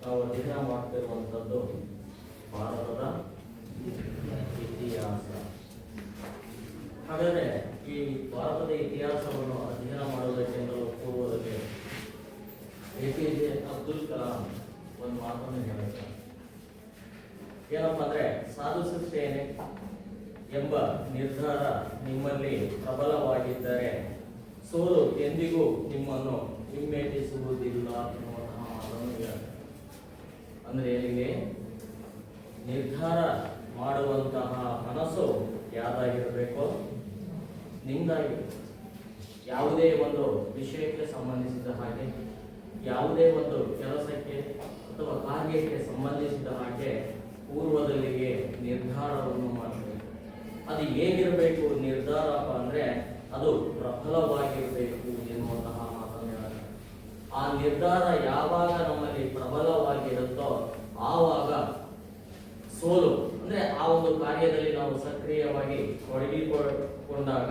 ನಾವು ಅಧ್ಯಯನ ಮಾಡ್ತಿರುವಂಥದ್ದು ಭಾರತದ ಇತಿಹಾಸ. ಹಾಗಾದರೆ ಈ ಭಾರತದ ಇತಿಹಾಸವನ್ನು ಅಧ್ಯಯನ ಮಾಡುವುದಕ್ಕಿಂತ ಪೂರ್ವದಲ್ಲಿ APJ ಅಬ್ದುಲ್ ಕಲಾಂ ಒಂದು ಮಾತನ್ನು ಹೇಳ್ತಾರೆ. ಏನಪ್ಪ ಅಂದರೆ ಸಾಧಿಸುತ್ತೇನೆ ಎಂಬ ನಿರ್ಧಾರ ನಿಮ್ಮಲ್ಲಿ ಪ್ರಬಲವಾಗಿದ್ದರೆ ಸೋಲು ಎಂದಿಗೂ ನಿಮ್ಮನ್ನು ಹಿಮ್ಮೆಟ್ಟಿಸುವುದಿಲ್ಲ ಎನ್ನುವಂತಹ ಮಾತನ್ನು ಹೇಳ್ತಾರೆ. ಅಂದರೆ ಏನಿಗೆ ನಿರ್ಧಾರ ಮಾಡುವಂತಹ ಮನಸ್ಸು ಯಾವ್ದಾಗಿರಬೇಕು? ನಿಮ್ದಾಗಿರಬೇಕು. ಯಾವುದೇ ಒಂದು ವಿಷಯಕ್ಕೆ ಸಂಬಂಧಿಸಿದ ಹಾಗೆ, ಯಾವುದೇ ಒಂದು ಕೆಲಸಕ್ಕೆ ಅಥವಾ ಕಾರ್ಯಕ್ಕೆ ಸಂಬಂಧಿಸಿದ ಹಾಗೆ ಪೂರ್ವದಲ್ಲಿಗೆ ನಿರ್ಧಾರವನ್ನು ಮಾಡಬೇಕು. ಅದು ಹೇಗಿರಬೇಕು ನಿರ್ಧಾರಪ್ಪ ಅಂದರೆ ಅದು ಪ್ರಬಲವಾಗಿರಬೇಕು ಎನ್ನುವಂತಹ ಮಾತನ್ನು ಹೇಳ್ತಾರೆ. ಆ ನಿರ್ಧಾರ ಯಾವಾಗ ನಮ್ಮಲ್ಲಿ ಪ್ರಬಲವಾಗಿರುತ್ತೋ ಆವಾಗ ಸೋಲು ಅಂದರೆ ಆ ಒಂದು ಕಾರ್ಯದಲ್ಲಿ ನಾವು ಸಕ್ರಿಯವಾಗಿ ತೊಡಗಿಕೊಂಡಾಗ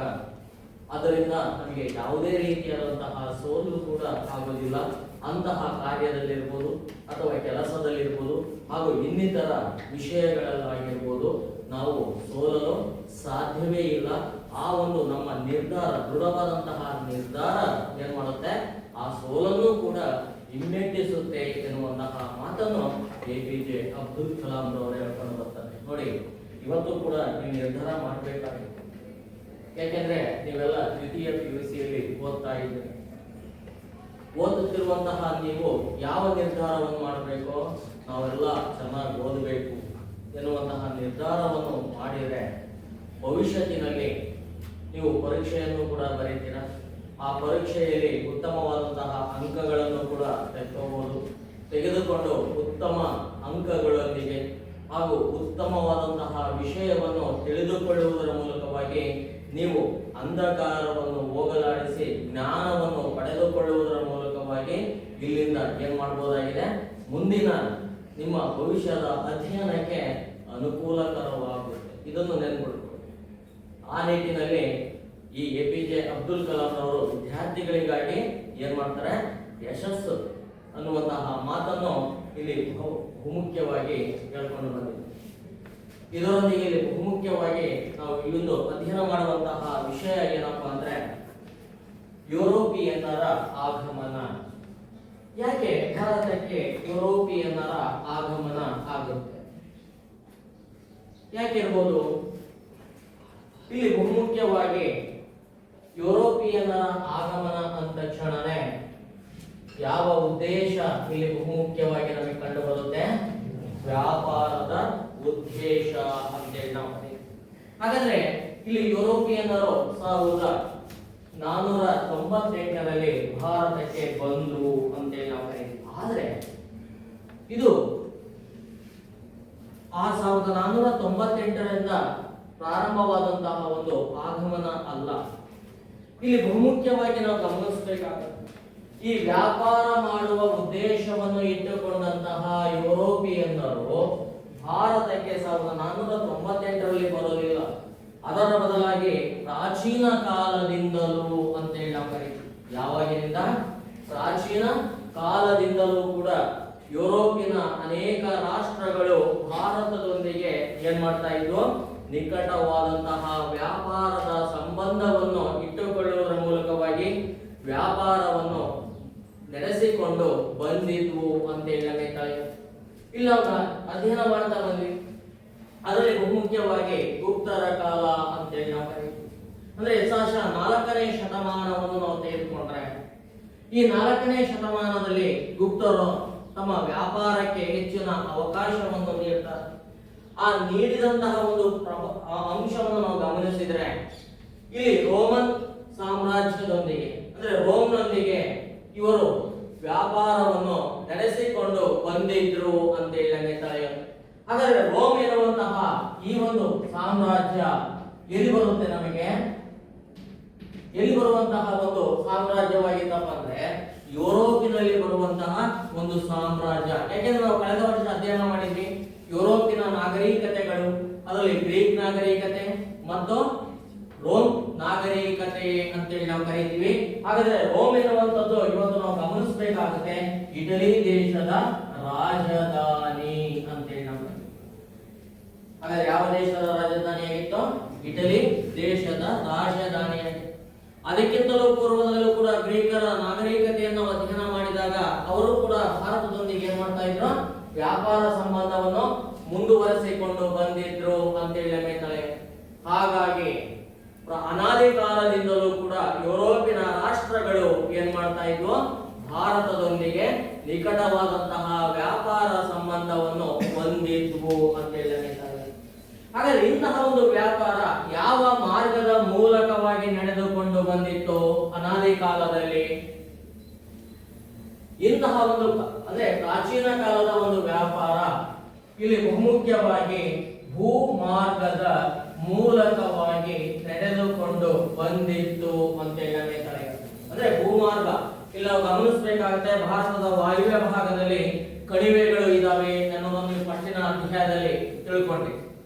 ಅದರಿಂದ ನಮಗೆ ಯಾವುದೇ ರೀತಿಯಾದಂತಹ ಸೋಲು ಕೂಡ ಆಗೋದಿಲ್ಲ. ಅಂತಹ ಕಾರ್ಯದಲ್ಲಿರ್ಬೋದು ಅಥವಾ ಕೆಲಸದಲ್ಲಿರ್ಬೋದು ಹಾಗೂ ಇನ್ನಿತರ ವಿಷಯಗಳಲ್ಲಾಗಿರ್ಬೋದು ನಾವು ಸೋಲಲು ಸಾಧ್ಯವೇ ಇಲ್ಲ. ಆ ಒಂದು ನಮ್ಮ ನಿರ್ಧಾರ, ದೃಢವಾದಂತಹ ನಿರ್ಧಾರ ಏನ್ ಮಾಡುತ್ತೆ, ಆ ಸೋಲನ್ನು ಕೂಡ ಹಿಮ್ಮೆಟ್ಟಿಸುತ್ತೆ ಎನ್ನುವಂತಹ ಮಾತನ್ನು APJ ಅಬ್ದುಲ್ ಕಲಾಂ ರವರು ಹೇಳ್ಕೊಂಡು ಬರ್ತಾರೆ. ನೋಡಿ, ಇವತ್ತು ಕೂಡ ನೀವು ನಿರ್ಧಾರ ಮಾಡಬೇಕಾಗಿದೆ. ಯಾಕೆಂದ್ರೆ ನೀವೆಲ್ಲ ದ್ವಿತೀಯ PUCಯಲ್ಲಿ ಓದ್ತಾ ಇದ್ದೀರಿ. ಓದುತ್ತಿರುವಂತಹ ನೀವು ಯಾವ ನಿರ್ಧಾರವನ್ನು ಮಾಡಬೇಕು? ನಾವೆಲ್ಲ ಚೆನ್ನಾಗಿ ಓದಬೇಕು ಎನ್ನುವಂತಹ ನಿರ್ಧಾರವನ್ನು ಮಾಡಿದರೆ ಭವಿಷ್ಯತ್ತಿನಲ್ಲಿ ನೀವು ಪರೀಕ್ಷೆಯನ್ನು ಕೂಡ ಬರೀತೀರ. ಆ ಪರೀಕ್ಷೆಯಲ್ಲಿ ಉತ್ತಮವಾದಂತಹ ಅಂಕಗಳನ್ನು ಕೂಡ ತೆಗೆದುಕೊಂಡು ಉತ್ತಮ ಅಂಕಗಳೊಂದಿಗೆ ಹಾಗೂ ಉತ್ತಮವಾದಂತಹ ವಿಷಯವನ್ನು ತಿಳಿದುಕೊಳ್ಳುವುದರ ಮೂಲಕವಾಗಿ ನೀವು ಅಂಧಕಾರವನ್ನು ಹೋಗಲಾಡಿಸಿ ಜ್ಞಾನವನ್ನು ಪಡೆದುಕೊಳ್ಳುವುದರ ಮೂಲಕವಾಗಿ ಇಲ್ಲಿಂದ ಏನ್ ಮಾಡಬಹುದಾಗಿದೆ, ಮುಂದಿನ ನಿಮ್ಮ ಭವಿಷ್ಯದ ಅಧ್ಯಯನಕ್ಕೆ ಅನುಕೂಲಕರವಾಗುತ್ತೆ. ಇದನ್ನು ನೆನಪಿಟ್ಕೊಳ್ಳಿ. ಆ ನಿಟ್ಟಿನಲ್ಲಿ ಈ APJ ಅಬ್ದುಲ್ ಕಲಾಂ ಅವರು ವಿದ್ಯಾರ್ಥಿಗಳಿಗಾಗಿ ಏನ್ ಮಾಡ್ತಾರೆ, ಯಶಸ್ಸು ಅನ್ನುವಂತಹ ಮಾತನ್ನು ಇಲ್ಲಿ ಬಹುಮುಖ್ಯವಾಗಿ ಹೇಳ್ಕೊಂಡು ಬಂದಿದೆ. ಇದರೊಂದಿಗೆ ಇಲ್ಲಿ ಬಹುಮುಖ್ಯವಾಗಿ ನಾವು ಇಲ್ಲೊಂದು ಅಧ್ಯಯನ ಮಾಡುವಂತಹ ವಿಷಯ ಏನಪ್ಪಾ ಅಂದ್ರೆ ಯುರೋಪಿಯನ್ನರ ಆಗಮನ. ಯಾಕೆ ಭಾರತಕ್ಕೆ ಯುರೋಪಿಯನ್ನರ ಆಗಮನ ಆಗುತ್ತೆ? ಯಾಕಿರ್ಬೋದು? ಇಲ್ಲಿ ಬಹುಮುಖ್ಯವಾಗಿ ಯುರೋಪಿಯನ್ನರ ಆಗಮನ ಅಂದ ತಕ್ಷಣನೇ ಯಾವ ಉದ್ದೇಶ ಇಲ್ಲಿ ಬಹುಮುಖ್ಯವಾಗಿ ನಮಗೆ ಕಂಡು ಬರುತ್ತೆ? ವ್ಯಾಪಾರದ ಉದ್ದೇಶ ಅಂತೇಳಿ ನಾವು. ಹಾಗಾದ್ರೆ ಇಲ್ಲಿ ಯುರೋಪಿಯನ್ನರು 1498ರಲ್ಲಿ ಭಾರತಕ್ಕೆ ಬಂದ್ರು ಅಂತೇಳಿ ನಾವು ಕರೀತೀವಿ. ಆದ್ರೆ ಇದು ಆ 1498ರಿಂದ ಪ್ರಾರಂಭವಾದಂತಹ ಒಂದು ಆಗಮನ ಅಲ್ಲ. ಇಲ್ಲಿ ಬಹುಮುಖ್ಯವಾಗಿ ನಾವು ಗಮನಿಸಬೇಕಾಗುತ್ತೆ, ಈ ವ್ಯಾಪಾರ ಮಾಡುವ ಉದ್ದೇಶವನ್ನು ಇಟ್ಟುಕೊಂಡಂತಹ ಯುರೋಪಿಯನ್ನರು ಭಾರತಕ್ಕೆ 1498ರಲ್ಲಿ ಬರಲಿಲ್ಲ. ಅದರ ಬದಲಾಗಿ ಪ್ರಾಚೀನ ಕಾಲದಿಂದಲೂ ಅಂತೇಳಿ ನಾವು ಕರೀತೀವಿ. ಯಾವಾಗಿನಿಂದ? ಪ್ರಾಚೀನ ಕಾಲದಿಂದಲೂ ಕೂಡ ಯುರೋಪಿನ ಅನೇಕ ರಾಷ್ಟ್ರಗಳು ಭಾರತದೊಂದಿಗೆ ಏನ್ ಮಾಡ್ತಾ ಇದ್ವು? ನಿಕಟವಾದಂತಹ ವ್ಯಾಪಾರದ ಸಂಬಂಧವನ್ನು ಇಟ್ಟುಕೊಳ್ಳುವುದರ ಮೂಲಕವಾಗಿ ವ್ಯಾಪಾರವನ್ನು ನಡೆಸಿಕೊಂಡು ಬಂದಿದ್ವು ಅಂತೇಳಿ ನಮಗೆ ಇಲ್ಲ ಅಧ್ಯಯನ ಮಾಡ್ತಾ ಬಂದ್ವಿ. ಅದರಲ್ಲಿ ಬಹುಮುಖ್ಯವಾಗಿ ಗುಪ್ತರ ಕಾಲ ಅಂತೇಳಿ ನಾವು ಕರೀತೀವಿ. ಅಂದ್ರೆ SR 4ನೇ ಶತಮಾನವನ್ನು ನಾವು ತೆಗೆದುಕೊಂಡ್ರೆ ಈ 4ನೇ ಶತಮಾನದಲ್ಲಿ ಗುಪ್ತರು ತಮ್ಮ ವ್ಯಾಪಾರಕ್ಕೆ ಹೆಚ್ಚಿನ ಅವಕಾಶವನ್ನು ನೀಡ್ತಾರೆ. ಆ ನೀಡಿದಂತಹ ಒಂದು ಅಂಶವನ್ನು ನಾವು ಗಮನಿಸಿದ್ರೆ ಇಲ್ಲಿ ರೋಮನ್ ಸಾಮ್ರಾಜ್ಯದೊಂದಿಗೆ ಅಂದ್ರೆ ರೋಮ್ನೊಂದಿಗೆ ಇವರು ವ್ಯಾಪಾರವನ್ನು ನಡೆಸಿಕೊಂಡು ಬಂದಿದ್ರು ಅಂತೇಳಿ ನಮಗೆ ತಿಳಿಯುತ್ತೆ. ಹಾಗಾದ್ರೆ ರೋಮ್ ಎನ್ನುವಂತಹ ಈ ಒಂದು ಸಾಮ್ರಾಜ್ಯ ಎಲ್ಲಿ ಬರುತ್ತೆ? ನಮಗೆ ಎಲ್ಲಿ ಬರುವಂತಹ ಒಂದು ಸಾಮ್ರಾಜ್ಯವಾಗಿತ್ತಪ್ಪ ಅಂದ್ರೆ ಯುರೋಪಿನಲ್ಲಿ ಬರುವಂತಹ ಒಂದು ಸಾಮ್ರಾಜ್ಯ. ಯಾಕೆಂದ್ರೆ ನಾವು ಕಳೆದ ವರ್ಷ ಅಧ್ಯಯನ ಮಾಡಿದ್ವಿ ಯುರೋಪಿನ ನಾಗರಿಕತೆಗಳು, ಅದರಲ್ಲಿ ಗ್ರೀಕ್ ನಾಗರಿಕತೆ ಮತ್ತು ರೋಮ್ ನಾಗರಿಕತೆ ಅಂತೇಳಿ ನಾವು ಕರೀತೀವಿ. ಹಾಗಾದ್ರೆ ರೋಮ್ ಎನ್ನುವಂಥದ್ದು ಇವತ್ತು ನಾವು ಗಮನಿಸಬೇಕಾಗುತ್ತೆ ಇಟಲಿ ದೇಶದ ರಾಜಧಾನಿ ಅಂತೇಳಿ ನಾವು. ಹಾಗಾದ್ರೆ ಯಾವ ದೇಶದ ರಾಜಧಾನಿಯಾಗಿತ್ತು? ಇಟಲಿ ದೇಶದ ರಾಜಧಾನಿಯಾಗಿತ್ತು. ಅದಕ್ಕಿಂತಲೂ ಪೂರ್ವದಲ್ಲೂ ಕೂಡ ಗ್ರೀಕರ ನಾಗರಿಕತೆಯನ್ನು ಅಧ್ಯಯನ ಮಾಡಿದಾಗ ಅವರು ಕೂಡ ಭಾರತದೊಂದಿಗೆ ಏನ್ ಮಾಡ್ತಾ ಇದ್ರು? ವ್ಯಾಪಾರ ಸಂಬಂಧವನ್ನು ಮುಂದುವರೆಸಿಕೊಂಡು ಬಂದಿದ್ರು ಅಂತೇಳಿ ಹೇಳ್ತಾರೆ. ಹಾಗಾಗಿ ಅನಾದಿ ಕಾಲದಿಂದಲೂ ಕೂಡ ಯುರೋಪಿನ ರಾಷ್ಟ್ರಗಳು ಏನ್ ಮಾಡ್ತಾ ಇದ್ವು? ಭಾರತದೊಂದಿಗೆ ನಿಕಟವಾದಂತಹ ವ್ಯಾಪಾರ ಸಂಬಂಧವನ್ನು ಹೊಂದಿದ್ವು ಅಂತೇಳಿ ಹೇಳ್ತಾರೆ. ಹಾಗಾದ್ರೆ ಇಂತಹ ಒಂದು ವ್ಯಾಪಾರ ಯಾವ ಮಾರ್ಗದ ಮೂಲಕವಾಗಿ ನಡೆದುಕೊಂಡು ಬಂದಿತ್ತು ಅನಾದಿ ಕಾಲದಲ್ಲಿ? ಇಂತಹ ಒಂದು ಅಂದ್ರೆ ಪ್ರಾಚೀನ ಕಾಲದ ಒಂದು ವ್ಯಾಪಾರ ಇಲ್ಲಿ ಬಹುಮುಖ್ಯವಾಗಿ ಭೂಮಾರ್ಗದ ಮೂಲಕವಾಗಿ ನಡೆದುಕೊಂಡು ಬಂದಿತ್ತು ಅಂತ ಹೇಳ್ತಾರೆ. ಅಂದ್ರೆ ಭೂಮಾರ್ಗ ಇಲ್ಲಿ ನಾವು ಗಮನಿಸಬೇಕಾಗುತ್ತೆ. ಭಾರತದ ವಾಯುವ್ಯ ಭಾಗದಲ್ಲಿ ಕಣಿವೆಗಳು ಇದಾವೆ ಅನ್ನೋದೊಂದು ಪಟ್ಟಿನ ಅಧ್ಯಾಯದಲ್ಲಿ ತಿಳ್ಕೊಂಡ್ವಿ.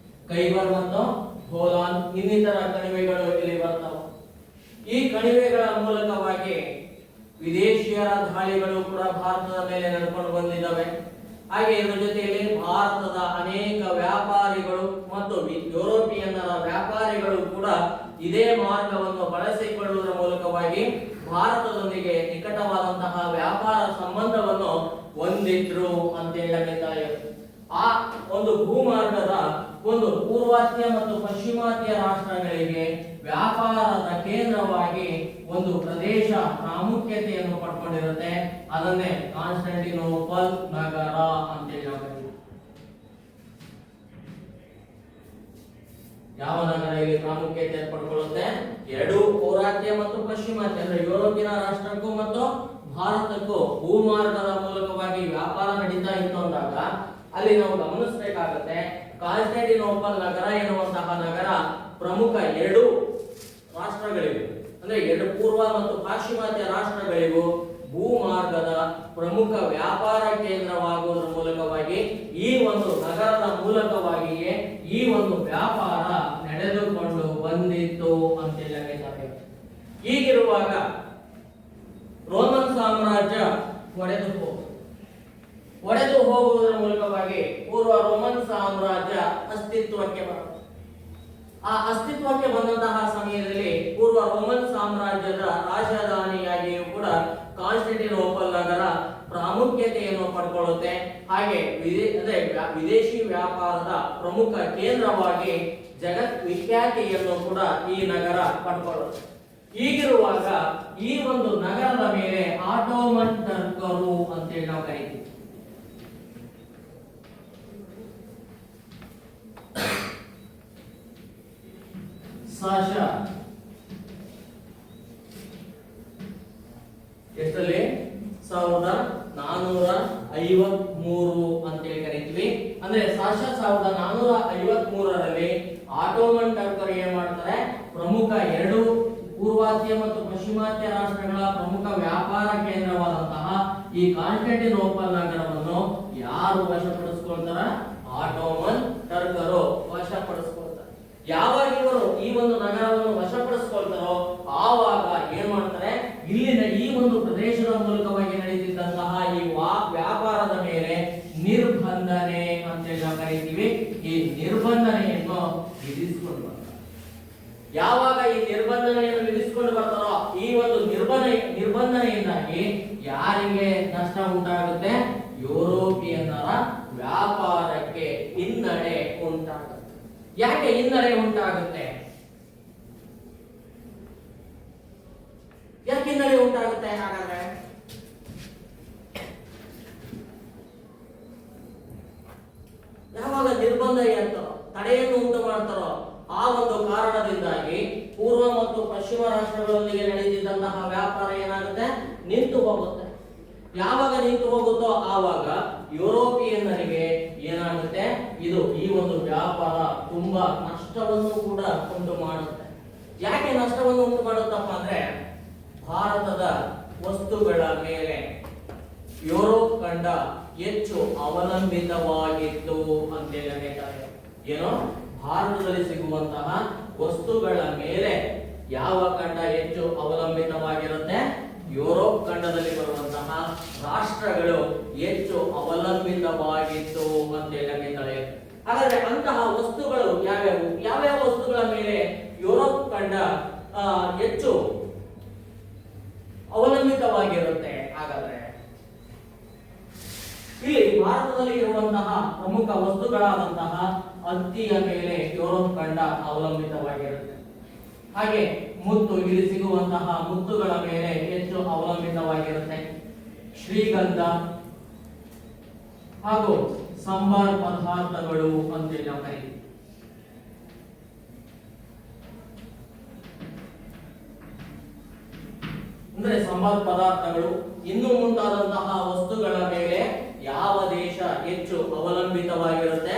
ಕೈಬರ್ ಮತ್ತು ಬೋಲಾನ್ ಇನ್ನಿತರ ಕಣಿವೆಗಳು ಇಲ್ಲಿ ಬರ್ತಾವೆ. ಈ ಕಣಿವೆಗಳ ಮೂಲಕವಾಗಿ ವಿದೇಶಿಯರ ದಾಳಿಗಳು ಕೂಡ ಭಾರತದ ಮೇಲೆ ನಡ್ಕೊಂಡು ಬಂದಿದ್ದಾವೆ. ಹಾಗೆ ಇದರ ಜೊತೆಯಲ್ಲಿ ಭಾರತದ ಅನೇಕ ವ್ಯಾಪಾರಿಗಳು ಮತ್ತು ಯುರೋಪಿಯನ್ನರ ವ್ಯಾಪಾರಿಗಳು ಕೂಡ ಇದೇ ಮಾರ್ಗವನ್ನು ಬಳಸಿಕೊಳ್ಳುವುದರ ಮೂಲಕವಾಗಿ ಭಾರತದೊಂದಿಗೆ ನಿಕಟವಾದಂತಹ ವ್ಯಾಪಾರ ಸಂಬಂಧವನ್ನು ಹೊಂದಿದ್ರು ಅಂತ ಹೇಳಬೇಕಾಗಿದೆ. ಆ ಒಂದು ಭೂಮಾರ್ಗದ ಒಂದು ಪೂರ್ವಾತ್ಯ ಮತ್ತು ಪಶ್ಚಿಮಾತ್ಯ ರಾಷ್ಟ್ರಗಳಿಗೆ ವ್ಯಾಪಾರದ ಕೇಂದ್ರವಾಗಿ ಒಂದು ಪ್ರದೇಶ ಪ್ರಾಮುಖ್ಯತೆಯನ್ನು ಪಡ್ಕೊಂಡಿರುತ್ತೆ. ಅದನ್ನೇ ಕಾನ್ಸ್ಟಂಟಿನೋಪಲ್ ನಗರ ಅಂತ ಹೇಳಿ. ಯಾವ ನಗರ ಇಲ್ಲಿ ಪ್ರಾಮುಖ್ಯತೆ ಪಡ್ಕೊಳ್ಳುತ್ತೆ? ಎರಡು ಪೌರಾತ್ಯ ಮತ್ತು ಪಶ್ಚಿಮಾತ್ಯ ಅಂದ್ರೆ ಯುರೋಪಿನ ರಾಷ್ಟ್ರಕ್ಕೂ ಮತ್ತು ಭಾರತಕ್ಕೂ ಭೂಮಾರ್ಗದ ಮೂಲಕವಾಗಿ ವ್ಯಾಪಾರ ನಡೀತಾ ಇತ್ತು ಅಂದಾಗ ಅಲ್ಲಿ ನಾವು ಗಮನಿಸಬೇಕಾಗುತ್ತೆ. ಕಾನ್ಸ್ಟಂಟಿನೋಪಲ್ ನಗರ ಎನ್ನುವಂತಹ ನಗರ ಪ್ರಮುಖ ಎರಡು ರಾಷ್ಟ್ರಗಳಿವೆ ಅಂದ್ರೆ ಎರಡು ಪೂರ್ವ ಮತ್ತು ಪಾಶ್ಚಿಮಾತ್ಯ ರಾಷ್ಟ್ರಗಳಿಗೂ ಭೂಮಾರ್ಗದ ಪ್ರಮುಖ ವ್ಯಾಪಾರ ಕೇಂದ್ರವಾಗುವುದರ ಮೂಲಕವಾಗಿ ಈ ಒಂದು ನಗರದ ಮೂಲಕವಾಗಿಯೇ ಈ ಒಂದು ವ್ಯಾಪಾರ ನಡೆದುಕೊಂಡು ಬಂದಿತ್ತು ಅಂತ ಹೇಳಬೇಕಾಗಿದೆ. ಹೀಗಿರುವಾಗ ರೋಮನ್ ಸಾಮ್ರಾಜ್ಯ ಒಡೆದು ಹೋಗುವುದರ ಮೂಲಕವಾಗಿ ಪೂರ್ವ ರೋಮನ್ ಸಾಮ್ರಾಜ್ಯ ಅಸ್ತಿತ್ವಕ್ಕೆ ಬರುತ್ತೆ. ಆ ಅಸ್ತಿತ್ವಕ್ಕೆ ಬಂದಂತಹ ಸಮಯದಲ್ಲಿ ಪೂರ್ವ ರೋಮನ್ ಸಾಮ್ರಾಜ್ಯದ ರಾಜಧಾನಿಯಾಗಿಯೂ ಕೂಡ ಕಾನ್ಸ್ಟಂಟಿನೋಪಲ್ ನಗರ ಪ್ರಾಮುಖ್ಯತೆಯನ್ನು ಪಡ್ಕೊಳ್ಳುತ್ತೆ. ಹಾಗೆ ವಿದೇಶಿ ವ್ಯಾಪಾರದ ಪ್ರಮುಖ ಕೇಂದ್ರವಾಗಿ ಜಗತ್ ವಿಖ್ಯಾತಿಯನ್ನು ಕೂಡ ಈ ನಗರ ಪಡ್ಕೊಳ್ಳುತ್ತೆ. ಹೀಗಿರುವಾಗ ಈ ಒಂದು ನಗರದ ಮೇಲೆ ಆಟೋಮನ್ ಟರ್ಕರು ಅಂತೇಳಿ ನಾವು ಕರೀತೀವಿ. ಎಷ್ಟರಲ್ಲಿ 1453 ಅಂತೇಳಿ ಕರೀತೀವಿ. ಅಂದ್ರೆ ಸಾಶ 1453ರಲ್ಲಿ ಆಟೋಮನ್ ಟರ್ಕರು ಏನ್ ಮಾಡ್ತಾರೆ? ಪ್ರಮುಖ ಎರಡು ಪೂರ್ವಾತ್ಯ ಮತ್ತು ಪಶ್ಚಿಮಾತ್ಯ ರಾಷ್ಟ್ರಗಳ ಪ್ರಮುಖ ವ್ಯಾಪಾರ ಕೇಂದ್ರವಾದಂತಹ ಈ ಕಾನ್ಸ್ಟಂಟಿನೋಪಲ್ ನಗರವನ್ನು ಯಾರು ವಶಪಡಿಸಿಕೊಳ್ತಾರ? ಆಟೋಮನ್ ಟರ್ಕರು ವಶಪಡಿಸಿಕೊಳ್ತಾರೆ. ಯಾವಾಗ ಇವರು ಈ ಒಂದು ನಗರವನ್ನು ವಶಪಡಿಸಿಕೊಳ್ತಾರೋ ಆವಾಗ ಏನ್ ಮಾಡ್ತಾರೆ? ಇಲ್ಲಿನ ಈ ಒಂದು ಪ್ರದೇಶದ ಮೂಲಕವಾಗಿ ನಡೆಯುತ್ತಿದ್ದಂತಹ ಈ ವ್ಯಾಪಾರದ ಮೇಲೆ ನಿರ್ಬಂಧನೆ ಅಂತೇಳಿ ನಾವು ಕರೀತೀವಿ. ಈ ನಿರ್ಬಂಧನೆಯನ್ನು ವಿಧಿಸಿಕೊಂಡು ಬರ್ತಾರೆ. ಯಾವಾಗ ಈ ನಿರ್ಬಂಧನೆಯನ್ನು ವಿಧಿಸಿಕೊಂಡು ಬರ್ತಾರೋ ಈ ಒಂದು ನಿರ್ಬಂಧನೆಯಿಂದಾಗಿ ಯಾರಿಗೆ ನಷ್ಟ ಉಂಟಾಗುತ್ತೆ? ಯುರೋಪಿಯನ್ನರ ವ್ಯಾಪಾರಕ್ಕೆ ಹಿನ್ನಡೆ ಉಂಟಾಗುತ್ತೆ. ಯಾಕೆ ಹಿನ್ನಡೆ ಉಂಟಾಗುತ್ತೆ? ಯಾಕೆ ಹಿನ್ನಡೆ ಉಂಟಾಗುತ್ತೆ? ಹಾಗಾದ್ರೆ ಯಾವಾಗ ನಿರ್ಬಂಧ ಇರ್ತಾರೋ, ತಡೆಯನ್ನು ಉಂಟು ಮಾಡ್ತಾರೋ ಆ ಒಂದು ಕಾರಣದಿಂದಾಗಿ ಪೂರ್ವ ಮತ್ತು ಪಶ್ಚಿಮ ರಾಷ್ಟ್ರಗಳೊಂದಿಗೆ ನಡೆದಿದ್ದಂತಹ ವ್ಯಾಪಾರ ಏನಾಗುತ್ತೆ? ನಿಂತು ಹೋಗುತ್ತೆ. ಯಾವಾಗ ನಿಂತು ಹೋಗುತ್ತೋ ಆವಾಗ ಯುರೋಪಿಯನ್ನರಿಗೆ ಏನಾಗುತ್ತೆ? ಇದು ಈ ಒಂದು ವ್ಯಾಪಾರ ತುಂಬಾ ನಷ್ಟವನ್ನು ಕೂಡ ಉಂಟು ಮಾಡುತ್ತೆ. ಯಾಕೆ ನಷ್ಟವನ್ನು ಉಂಟು ಮಾಡುತ್ತಪ್ಪ ಅಂದ್ರೆ ಭಾರತದ ವಸ್ತುಗಳ ಮೇಲೆ ಯುರೋಪ್ ಖಂಡ ಹೆಚ್ಚು ಅವಲಂಬಿತವಾಗಿತ್ತು ಅಂತ ಹೇಳಬೇಕಾಗಿದೆ. ಏನೋ ಭಾರತದಲ್ಲಿ ಸಿಗುವಂತಹ ವಸ್ತುಗಳ ಮೇಲೆ ಯಾವ ಖಂಡ ಹೆಚ್ಚು ಅವಲಂಬಿತವಾಗಿರುತ್ತೆ? ಯುರೋಪ್ ಖಂಡದಲ್ಲಿ ಬರುವಂತಹ ರಾಷ್ಟ್ರಗಳು ಹೆಚ್ಚು ಅವಲಂಬಿತವಾಗಿತ್ತು ಅಂತ ಹೇಳ್ತಾರೆ. ಹಾಗಾದ್ರೆ ಅಂತಹ ವಸ್ತುಗಳು ಯಾವ್ಯಾವು? ಯಾವ್ಯಾವ ವಸ್ತುಗಳ ಮೇಲೆ ಯುರೋಪ್ ಖಂಡ ಹೆಚ್ಚು ಅವಲಂಬಿತವಾಗಿರುತ್ತೆ? ಹಾಗಾದ್ರೆ ಇಲ್ಲಿ ಭಾರತದಲ್ಲಿ ಇರುವಂತಹ ಪ್ರಮುಖ ವಸ್ತುಗಳಾದಂತಹ ಹತ್ತಿಯ ಮೇಲೆ ಯುರೋಪ್ ಖಂಡ ಅವಲಂಬಿತವಾಗಿರುತ್ತೆ. ಹಾಗೆ ಮುತ್ತು, ಇಲ್ಲಿ ಸಿಗುವಂತಹ ಮುತ್ತುಗಳ ಮೇಲೆ ಹೆಚ್ಚು ಅವಲಂಬಿತವಾಗಿರುತ್ತೆ. ಶ್ರೀಗಂಧ ಹಾಗೂ ಸಂಬಾರ ಪದಾರ್ಥಗಳು ಅಂತೇಳಿ ನಾವು ಕರೀತೀವಿ. ಅಂದ್ರೆ ಸಂಬಾರ ಪದಾರ್ಥಗಳು ಇನ್ನು ಮುಂತಾದಂತಹ ವಸ್ತುಗಳ ಮೇಲೆ ಯಾವ ದೇಶ ಹೆಚ್ಚು ಅವಲಂಬಿತವಾಗಿರುತ್ತೆ?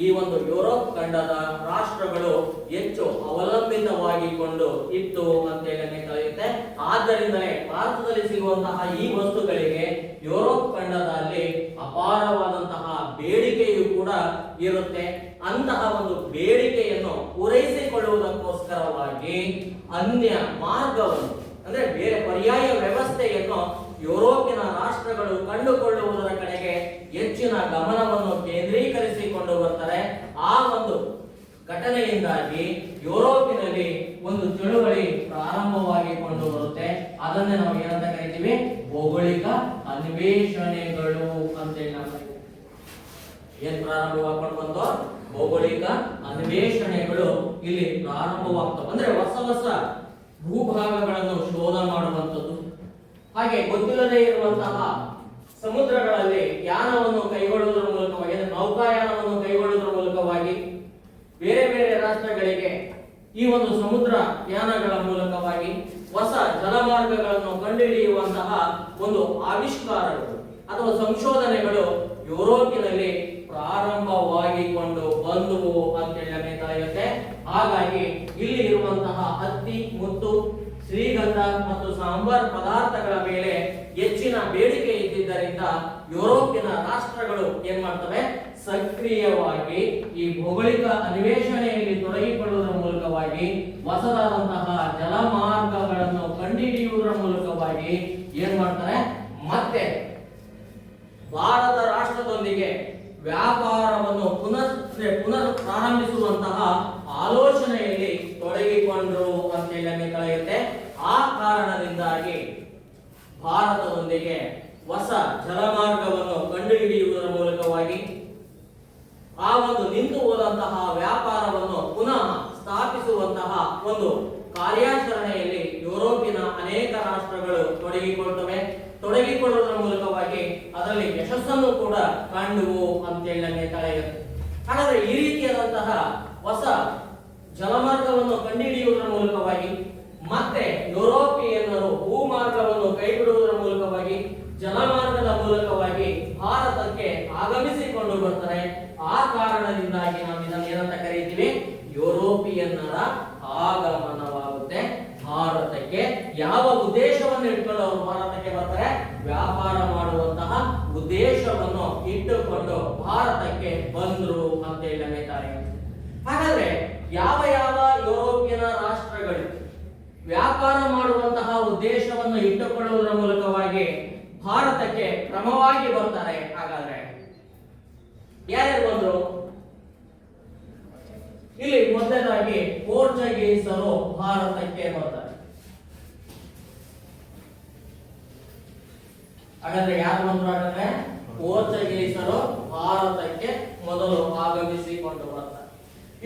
ಈ ಒಂದು ಯುರೋಪ್ ಖಂಡದ ರಾಷ್ಟ್ರಗಳು ಹೆಚ್ಚು ಅವಲಂಬಿತವಾಗಿಕೊಂಡು ಇತ್ತು ಅಂತ ಹೇಳಿ ಕಳೆಯುತ್ತೆ. ಆದ್ದರಿಂದಲೇ ಭಾರತದಲ್ಲಿ ಸಿಗುವಂತಹ ಈ ವಸ್ತುಗಳಿಗೆ ಯುರೋಪ್ ಖಂಡದಲ್ಲಿ ಅಪಾರವಾದಂತಹ ಬೇಡಿಕೆಯು ಕೂಡ ಇರುತ್ತೆ. ಅಂತಹ ಒಂದು ಬೇಡಿಕೆಯನ್ನು ಪೂರೈಸಿಕೊಳ್ಳುವುದಕ್ಕೋಸ್ಕರವಾಗಿ ಅನ್ಯ ಮಾರ್ಗವನ್ನು ಅಂದ್ರೆ ಬೇರೆ ಪರ್ಯಾಯ ವ್ಯವಸ್ಥೆಯನ್ನು ಯುರೋಪಿನ ರಾಷ್ಟ್ರಗಳು ಕಂಡುಕೊಳ್ಳುವುದರ ಕಡೆಗೆ ಹೆಚ್ಚಿನ ಗಮನವನ್ನು ಕೇಂದ್ರೀಕರಿಸಿಕೊಂಡು ಬರ್ತಾರೆ. ಆ ಒಂದು ಘಟನೆಯಿಂದಾಗಿ ಯುರೋಪಿನಲ್ಲಿ ಒಂದು ಚಳುವಳಿ ಪ್ರಾರಂಭವಾಗಿಕೊಂಡು ಬರುತ್ತೆ. ಅದನ್ನೇ ನಾವು ಏನಂತ ಕರಿತೀವಿ? ಭೌಗೋಳಿಕ ಅನ್ವೇಷಣೆಗಳು ಅಂತೇಳಿ ನಾವು ಏನ್ ಪ್ರಾರಂಭವಾಗ್ಕೊಂಡು ಬಂತು? ಭೌಗೋಳಿಕ ಅನ್ವೇಷಣೆಗಳು ಇಲ್ಲಿ ಪ್ರಾರಂಭವಾಗ್ತವೆ. ಅಂದ್ರೆ ಹೊಸ ಹೊಸ ಭೂಭಾಗಗಳನ್ನು ಶೋಧ ಮಾಡುವಂಥದ್ದು, ಹಾಗೆ ಗೊತ್ತಿಲ್ಲದೆ ಇರುವಂತಹ ಸಮುದ್ರಗಳಲ್ಲಿ ಯಾನವನ್ನು ಕೈಗೊಳ್ಳುವುದರ ಮೂಲಕವಾಗಿ, ನೌಕಾಯಾನವನ್ನು ಕೈಗೊಳ್ಳುವುದರ ಮೂಲಕವಾಗಿ ಬೇರೆ ಬೇರೆ ರಾಷ್ಟ್ರಗಳಿಗೆ ಈ ಒಂದು ಸಮುದ್ರ ಯಾನಗಳ ಮೂಲಕವಾಗಿ ಹೊಸ ಜಲಮಾರ್ಗಗಳನ್ನು ಕಂಡುಹಿಡಿಯುವಂತಹ ಒಂದು ಆವಿಷ್ಕಾರಗಳು ಅಥವಾ ಸಂಶೋಧನೆಗಳು ಯುರೋಪಿನಲ್ಲಿ ಪ್ರಾರಂಭವಾಗಿಕೊಂಡು ಬಂದುವು ಅಂತೇಳಿ ಬೇಕಾಗುತ್ತೆ. ಹಾಗಾಗಿ ಇಲ್ಲಿ ಇರುವಂತಹ ಹತ್ತಿ, ಮುತ್ತು, ಶ್ರೀಗಂಧ ಮತ್ತು ಸಾಂಬಾರ್ ಪದಾರ್ಥಗಳ ಮೇಲೆ ಹೆಚ್ಚಿನ ಬೇಡಿಕೆ ಇದ್ದಿದ್ದರಿಂದ ಯುರೋಪಿನ ರಾಷ್ಟ್ರಗಳು ಏನ್ ಮಾಡ್ತವೆ? ಸಕ್ರಿಯವಾಗಿ ಈ ಭೌಗೋಳಿಕ ಅನ್ವೇಷಣೆಯಲ್ಲಿ ತೊಡಗಿಕೊಳ್ಳುವುದರ ಮೂಲಕವಾಗಿ ಹೊಸದಾದಂತಹ ಜಲಮಾರ್ಗಗಳನ್ನು ಕಂಡುಹಿಡಿಯುವುದರ ಮೂಲಕವಾಗಿ ಏನ್ ಮಾಡ್ತಾರೆ? ಮತ್ತೆ ಭಾರತ ರಾಷ್ಟ್ರದೊಂದಿಗೆ ವ್ಯಾಪಾರವನ್ನು ಪುನರ್ ಪ್ರಾರಂಭಿಸುವಂತಹ ಆಲೋಚನೆಯಲ್ಲಿ ತೊಡಗಿಕೊಂಡ್ರು ಅಂತ ಹೇಳಲಾಗಿದೆ. ಆ ಕಾರಣದಿಂದಾಗಿ ಭಾರತದೊಂದಿಗೆ ಹೊಸ ಜಲಮಾರ್ಗವನ್ನು ಕಂಡುಹಿಡಿಯುವುದರ ಮೂಲಕವಾಗಿ ಆ ಒಂದು ನಿಂತು ಹೋದಂತಹ ವ್ಯಾಪಾರವನ್ನು ಪುನಃ ಸ್ಥಾಪಿಸುವಂತಹ ಒಂದು ಕಾರ್ಯಾಚರಣೆಯಲ್ಲಿ ಯುರೋಪಿನ ಅನೇಕ ರಾಷ್ಟ್ರಗಳು ತೊಡಗಿಕೊಳ್ಳುವುದರ ಮೂಲಕವಾಗಿ ಅದರಲ್ಲಿ ಯಶಸ್ಸನ್ನು ಕೂಡ ಕಂಡುವು ಅಂತ ಹೇಳಲಾಗಿದೆ. ಹಾಗಾದ್ರೆ ಈ ರೀತಿಯಾದಂತಹ ಹೊಸ ಜಲಮಾರ್ಗವನ್ನು ಕಂಡುಹಿಡಿಯುವುದರ ಮೂಲಕವಾಗಿ ಮತ್ತೆ ಯುರೋಪಿಯನ್ನರು ಭೂಮಾರ್ಗವನ್ನು ಕೈಬಿಡುವುದರ ಮೂಲಕವಾಗಿ ಜಲಮಾರ್ಗದ ಮೂಲಕವಾಗಿ ಭಾರತಕ್ಕೆ ಆಗಮಿಸಿಕೊಂಡು ಬರ್ತಾರೆ. ಆ ಕಾರಣದಿಂದಾಗಿ ನಾವು ಇದನ್ನು ಏನಂತ ಕರೀತೀವಿ? ಯುರೋಪಿಯನ್ನರ ಆಗಮನವಾಗುತ್ತೆ ಭಾರತಕ್ಕೆ. ಯಾವ ಉದ್ದೇಶವನ್ನು ಇಟ್ಕೊಂಡು ಅವರು ಭಾರತಕ್ಕೆ ಬರ್ತಾರೆ? ವ್ಯಾಪಾರ ಮಾಡುವಂತಹ ಉದ್ದೇಶವನ್ನು ಇಟ್ಟುಕೊಂಡು ಭಾರತಕ್ಕೆ ಬಂದ್ರು ಅಂತ ಹೇಳಲಾಗಿದೆ. ಹಾಗಾದ್ರೆ ಯಾವ ಯಾವ ಯುರೋಪಿಯನ್ ರಾಷ್ಟ್ರಗಳು ವ್ಯಾಪಾರ ಮಾಡುವಂತಹ ಉದ್ದೇಶವನ್ನು ಇಟ್ಟುಕೊಳ್ಳುವುದರ ಮೂಲಕವಾಗಿ ಭಾರತಕ್ಕೆ ಕ್ರಮವಾಗಿ ಬರ್ತಾರೆ? ಹಾಗಾದ್ರೆ ಯಾರ್ಯಾರು ಬಂದ್ರು? ಇಲ್ಲಿ ಮೊದಲನೇದಾಗಿ ಪೋರ್ಚುಗೀಸರು ಭಾರತಕ್ಕೆ ಬರ್ತಾರೆ. ಹಾಗಾದ್ರೆ ಯಾರು ಬಂದ್ರು? ಹಾಗಾದ್ರೆ ಪೋರ್ಚುಗೀಸರು ಭಾರತಕ್ಕೆ ಮೊದಲು ಆಗಮಿಸಿಕೊಂಡು ಬರ್ತಾರೆ.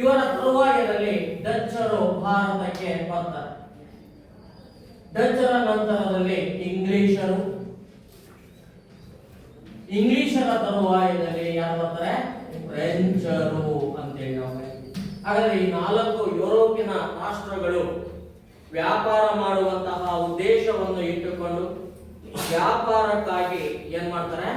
ಇವರ ತರುವಾಯದಲ್ಲಿ ಡಚ್ಚರು ಭಾರತಕ್ಕೆ ಬರ್ತಾರೆ. ಡಚ್ಚರ ನಂತರದಲ್ಲಿ ಇಂಗ್ಲಿಷರ ತರುವಾಯದಲ್ಲಿ ಯಾರು ಬರ್ತಾರೆ? ಫ್ರೆಂಚರು ಅಂತೇಳಿ ನಾವು. ಹಾಗಾದ್ರೆ ಈ 4 ಯುರೋಪಿನ ರಾಷ್ಟ್ರಗಳು ವ್ಯಾಪಾರ ಮಾಡುವಂತಹ ಉದ್ದೇಶವನ್ನು ಇಟ್ಟುಕೊಂಡು ವ್ಯಾಪಾರಕ್ಕಾಗಿ ಏನ್ ಮಾಡ್ತಾರೆ?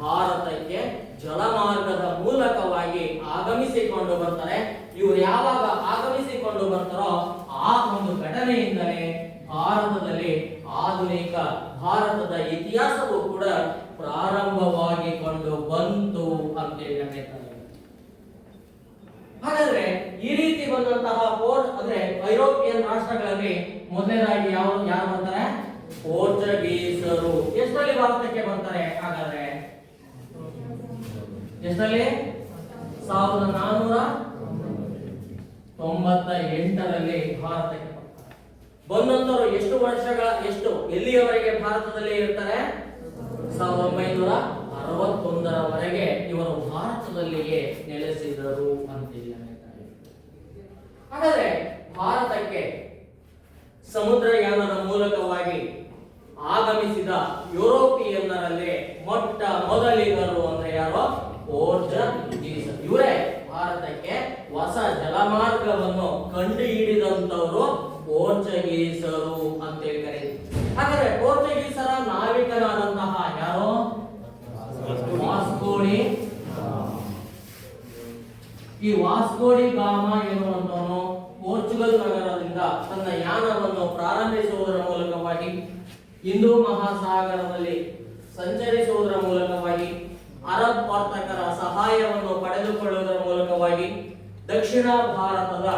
ಭಾರತಕ್ಕೆ ಜಲಮಾರ್ಗದ ಮೂಲಕವಾಗಿ ಆಗಮಿಸಿಕೊಂಡು ಬರ್ತಾರೆ. ಇವರು ಯಾವಾಗ ಆಗಮಿಸಿಕೊಂಡು ಬರ್ತಾರೋ ಆ ಒಂದು ಘಟನೆಯಿಂದಲೇ ಭಾರತದಲ್ಲಿ ಆಧುನಿಕ ಭಾರತದ ಇತಿಹಾಸವು ಕೂಡ ಪ್ರಾರಂಭವಾಗಿಕೊಂಡು ಬಂತು ಅಂತ ಹೇಳಲಾಗಿದೆ. ಹಾಗಾದ್ರೆ ಈ ರೀತಿ ಬಂದಂತಹ ಅಂದ್ರೆ ಐರೋಪಿಯನ್ ರಾಷ್ಟ್ರಗಳಲ್ಲಿ ಮೊದಲನೇದಾಗಿ ಯಾರು ಬರ್ತಾರೆ? ಪೋರ್ಚುಗೀಸರು. ಎಷ್ಟರಲ್ಲಿ ಭಾರತಕ್ಕೆ ಬರ್ತಾರೆ ಹಾಗಾದ್ರೆ? ಎಷ್ಟರಲ್ಲಿ? 1498ರಲ್ಲಿ ಭಾರತಕ್ಕೆ ಬಂದಂತವರು ಎಷ್ಟು ಎಲ್ಲಿಯವರೆಗೆ ಭಾರತದಲ್ಲಿ ಇರ್ತಾರೆ? 1961ರವರೆಗೆ ಇವರು ಭಾರತದಲ್ಲಿಯೇ ನೆಲೆಸಿದರು ಅಂತೇಳಿ ಹೇಳ್ತಾರೆ. ಹಾಗಾದ್ರೆ ಭಾರತಕ್ಕೆ ಸಮುದ್ರಯಾನದ ಮೂಲಕವಾಗಿ ಆಗಮಿಸಿದ ಯುರೋಪಿಯನ್ನರಲ್ಲೇ ಮೊಟ್ಟ ಮೊದಲಿಗರು ಅಂದ್ರೆ ಯಾರು? ಪೋರ್ಚುಗೀಸರು. ಇವರೇ ಭಾರತಕ್ಕೆ ಹೊಸ ಜಲಮಾರ್ಗವನ್ನು ಕಂಡು ಹಿಡಿದಂತವರು ಪೋರ್ಚುಗೀಸರು ಅಂತೇಳಿ ಕರೀತಾರೆ. ಹಾಗಾದ್ರೆ ಪೋರ್ಚುಗೀಸರ ನಾವಿಕನಾದಂತಹ ಯಾರು? ವಾಸ್ಕೋ ಡಿ. ಈ ವಾಸ್ಕೋ ಡಿ ಗಾಮ ಎನ್ನುವಂತವನು ಪೋರ್ಚುಗಲ್ ನಗರದಿಂದ ತನ್ನ ಯಾನವನ್ನು ಪ್ರಾರಂಭಿಸುವುದರ ಮೂಲಕವಾಗಿ ಹಿಂದೂ ಮಹಾಸಾಗರದಲ್ಲಿ ಸಂಚರಿಸುವುದರ ಮೂಲಕವಾಗಿ ಅರಬ್ ವರ್ತಕರ ಸಹಾಯವನ್ನು ಪಡೆದುಕೊಳ್ಳುವುದರ ಮೂಲಕವಾಗಿ ದಕ್ಷಿಣ ಭಾರತದ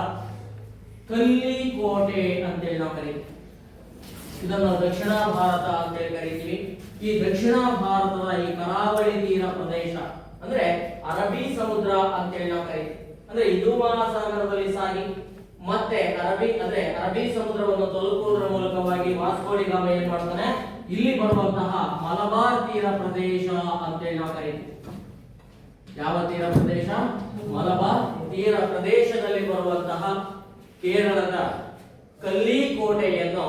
ಕಲ್ಲಿಕೋಟೆ ಅಂತೇಳಿ ನಾವು ಕರೀತೀವಿ. ಇದನ್ನು ದಕ್ಷಿಣ ಭಾರತ ಅಂತೇಳಿ ಕರೀತೀವಿ. ಈ ದಕ್ಷಿಣ ಭಾರತದ ಈ ಕರಾವಳಿ ತೀರ ಪ್ರದೇಶ ಅಂದ್ರೆ ಅರಬ್ಬಿ ಸಮುದ್ರ ಅಂತೇಳಿ ನಾವು ಕರೀತೀವಿ. ಅಂದ್ರೆ ಹಿಂದೂ ಮಹಾಸಾಗರದಲ್ಲಿ ಸಾಗಿ ಮತ್ತೆ ಅರಬ್ಬಿ ಸಮುದ್ರವನ್ನು ತಲುಪುವುದರ ಮೂಲಕವಾಗಿ ವಾಸ್ಕೋ ಡಿ ಗಾಮ ಏನ್ ಮಾಡ್ತಾನೆ? ಇಲ್ಲಿ ಬರುವಂತಹ ಮಲಬಾರ್ ತೀರ ಪ್ರದೇಶ ಅಂತೇಳಿ ನಾವು ಕರೀತೀವಿ. ಯಾವ ತೀರ ಪ್ರದೇಶ? ಮಲಬಾರ್ ತೀರ ಪ್ರದೇಶದಲ್ಲಿ ಬರುವಂತಹ ಕೇರಳದ ಕಲ್ಲಿಕೋಟೆಯನ್ನು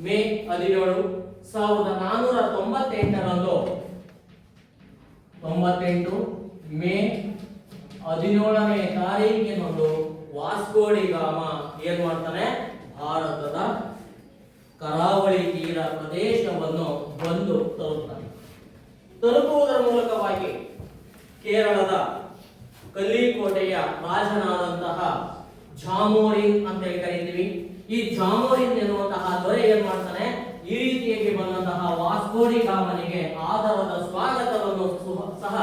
ಮೇ 17, 1498ರಂದು ಮೇ 17ನೇ ತಾರೀಕಿನಂದು ವಾಸ್ಕೋ ಡಿ ಗಾಮ ಏನ್ ಮಾಡ್ತಾನೆ? ಭಾರತದ ಕರಾವಳಿ ತೀರ ಪ್ರದೇಶವನ್ನು ಬಂದು ತಲುಪ್ತಾನೆ. ತಲುಪುವುದರ ಮೂಲಕವಾಗಿ ಕೇರಳದ ಕಲ್ಲಿಕೋಟೆಯ ರಾಜನಾದಂತಹ ಜಾಮೋರಿನ್ ಅಂತ ಕರೀತೀವಿ. ಈ ಜಾಮೋರಿನ್ ಎನ್ನುವಂತಹ ದೊರೆ ಏನ್ ಮಾಡ್ತಾನೆ? ಈ ರೀತಿಯಾಗಿ ಬಂದಂತಹ ವಾಸ್ಕೋ ಡಿ ಗಾಮನಿಗೆ ಆದರದ ಸ್ವಾಗತವನ್ನು ಸಹ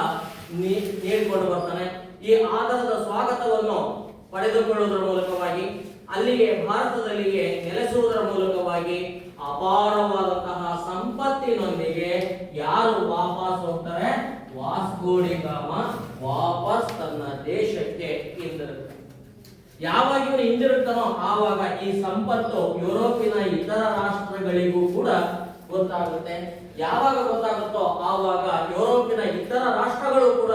ನೀಡಿಕೊಂಡು ಬರ್ತಾನೆ. ಈ ಆದರದ ಸ್ವಾಗತವನ್ನು ಪಡೆದುಕೊಳ್ಳುವುದರ ಮೂಲಕವಾಗಿ ಅಲ್ಲಿಗೆ ಭಾರತದಲ್ಲಿಯೇ ನೆಲೆಸುವುದರ ಮೂಲಕವಾಗಿ ಅಪಾರವಾದಂತಹ ಸಂಪತ್ತಿನೊಂದಿಗೆ ಯಾರು ವಾಪಸ್ ಹೋಗ್ತಾರೆ? ವಾಸ್ಕೋ ಡಿ ಗಾಮ ವಾಪಸ್ ತನ್ನ ದೇಶಕ್ಕೆ ಹಿಂದಿರುಗ್ತಾನೆ. ಯಾವಾಗ ಇವನು ಹಿಂದಿರುಗ್ತಾನೋ ಆವಾಗ ಈ ಸಂಪತ್ತು ಯುರೋಪಿನ ಇತರ ರಾಷ್ಟ್ರಗಳಿಗೂ ಕೂಡ ಗೊತ್ತಾಗುತ್ತೆ. ಯಾವಾಗ ಗೊತ್ತಾಗುತ್ತೋ ಆವಾಗ ಯುರೋಪಿನ ಇತರ ರಾಷ್ಟ್ರಗಳು ಕೂಡ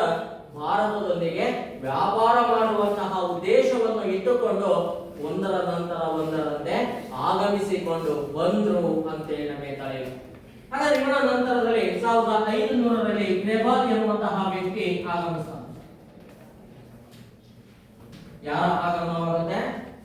ಭಾರತದೊಂದಿಗೆ ವ್ಯಾಪಾರ ಮಾಡುವಂತಹ ಉದ್ದೇಶವನ್ನು ಇಟ್ಟುಕೊಂಡು ಒಂದರ ನಂತರ ಒಂದರಂತೆ ಆಗಮಿಸಿಕೊಂಡು ಬಂದ್ರು ಅಂತೇಳಿ ನಮಗೆ ತಿಳಿಯುತ್ತೆ. ಹಾಗಾದ್ರೆ ಇವನ ನಂತರದಲ್ಲಿ 1500ರಲ್ಲಿ ಕ್ರೆಬಾಲ್ ಎನ್ನುವಂತಹ ವ್ಯಕ್ತಿ ಆಗಮಿಸ್ತಾನೆ. ಯಾರ ಆಗಮನವಾಗುತ್ತೆ?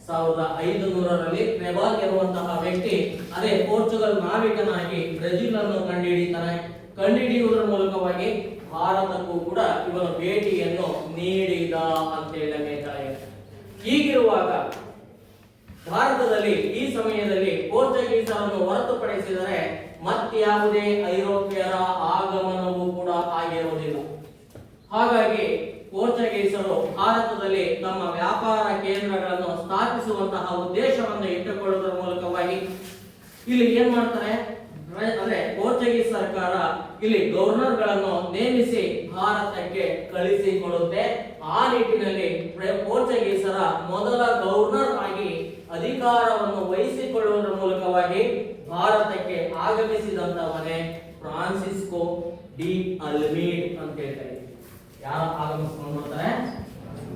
1500ರಲ್ಲಿ ಕ್ರೆಬಾಲ್ ಎನ್ನುವಂತಹ ವ್ಯಕ್ತಿ ಅದೇ ಪೋರ್ಚುಗಲ್ ನಾವಿಕನಾಗಿ ಬ್ರೆಜಿಲ್ ಅನ್ನು ಕಂಡುಹಿಡಿತಾನೆ. ಕಂಡುಹಿಡಿಯುವುದರ ಮೂಲಕವಾಗಿ ಭಾರತಕ್ಕೂ ಕೂಡ ಇವನ ಭೇಟಿಯನ್ನು ನೀಡಿದ ಅಂತೇಳಿ ನಮಗೆ ತಿಳಿಯುತ್ತೆ. ಹೀಗಿರುವಾಗ ಭಾರತದಲ್ಲಿ ಈ ಸಮಯದಲ್ಲಿ ಪೋರ್ಚುಗೀಸರನ್ನು ಹೊರತುಪಡಿಸಿದರೆ ಮತ್ಯಾವುದೇ ಐರೋಪ್ಯರ ಆಗಮನವೂ ಕೂಡ ಆಗಿರುವುದಿಲ್ಲ. ಹಾಗಾಗಿ ಪೋರ್ಚುಗೀಸರು ಭಾರತದಲ್ಲಿ ತಮ್ಮ ವ್ಯಾಪಾರ ಕೇಂದ್ರಗಳನ್ನು ಸ್ಥಾಪಿಸುವಂತಹ ಉದ್ದೇಶವನ್ನು ಇಟ್ಟುಕೊಳ್ಳುವುದರ ಮೂಲಕವಾಗಿ ಇಲ್ಲಿ ಏನ್ ಮಾಡ್ತಾರೆ ಅಂದ್ರೆ ಪೋರ್ಚುಗೀಸ್ ಸರ್ಕಾರ ಇಲ್ಲಿ ಗವರ್ನರ್ಗಳನ್ನು ನೇಮಿಸಿ ಭಾರತಕ್ಕೆ ಕಳಿಸಿಕೊಡುತ್ತೆ. ಆ ನಿಟ್ಟಿನಲ್ಲಿ ಪೋರ್ಚುಗೀಸರ ಮೊದಲ ಗವರ್ನರ್ ಆಗಿ ಅಧಿಕಾರವನ್ನು ವಹಿಸಿಕೊಳ್ಳುವುದರ ಮೂಲಕವಾಗಿ ಭಾರತಕ್ಕೆ ಆಗಮಿಸಿದಂತವನೇ ಫ್ರಾನ್ಸಿಸ್ಕೋ ಡಿ ಅಲ್ಮೀಡ್ ಅಂತ ಹೇಳ್ತಾರೆ. ಯಾರು ಆಗಮಿಸಿಕೊಂಡು ಬರ್ತಾರೆ?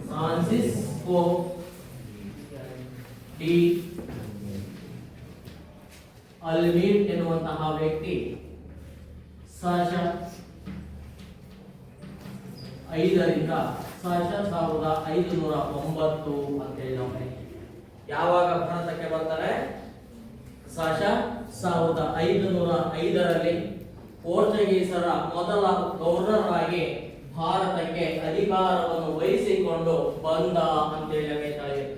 ಫ್ರಾನ್ಸಿಸ್ಕೋ ಡಿ ಅಲ್ಮೀಡ್ ಎನ್ನುವಂತಹ ವ್ಯಕ್ತಿ 1505ರಿಂದ 1509 ಅಂತೇಳಿ ನಾವು ಯಾವಾಗ ಭಾರತಕ್ಕೆ ಬರ್ತಾರೆ? 1505ರಲ್ಲಿ ಪೋರ್ಚುಗೀಸರ ಮೊದಲ ಗವರ್ನರ್ ಆಗಿ ಭಾರತಕ್ಕೆ ಅಧಿಕಾರವನ್ನು ವಹಿಸಿಕೊಂಡು ಬಂದ ಅಂತೇಳಿ ನಮಗೆ ತಿಳಿಯುತ್ತೆ.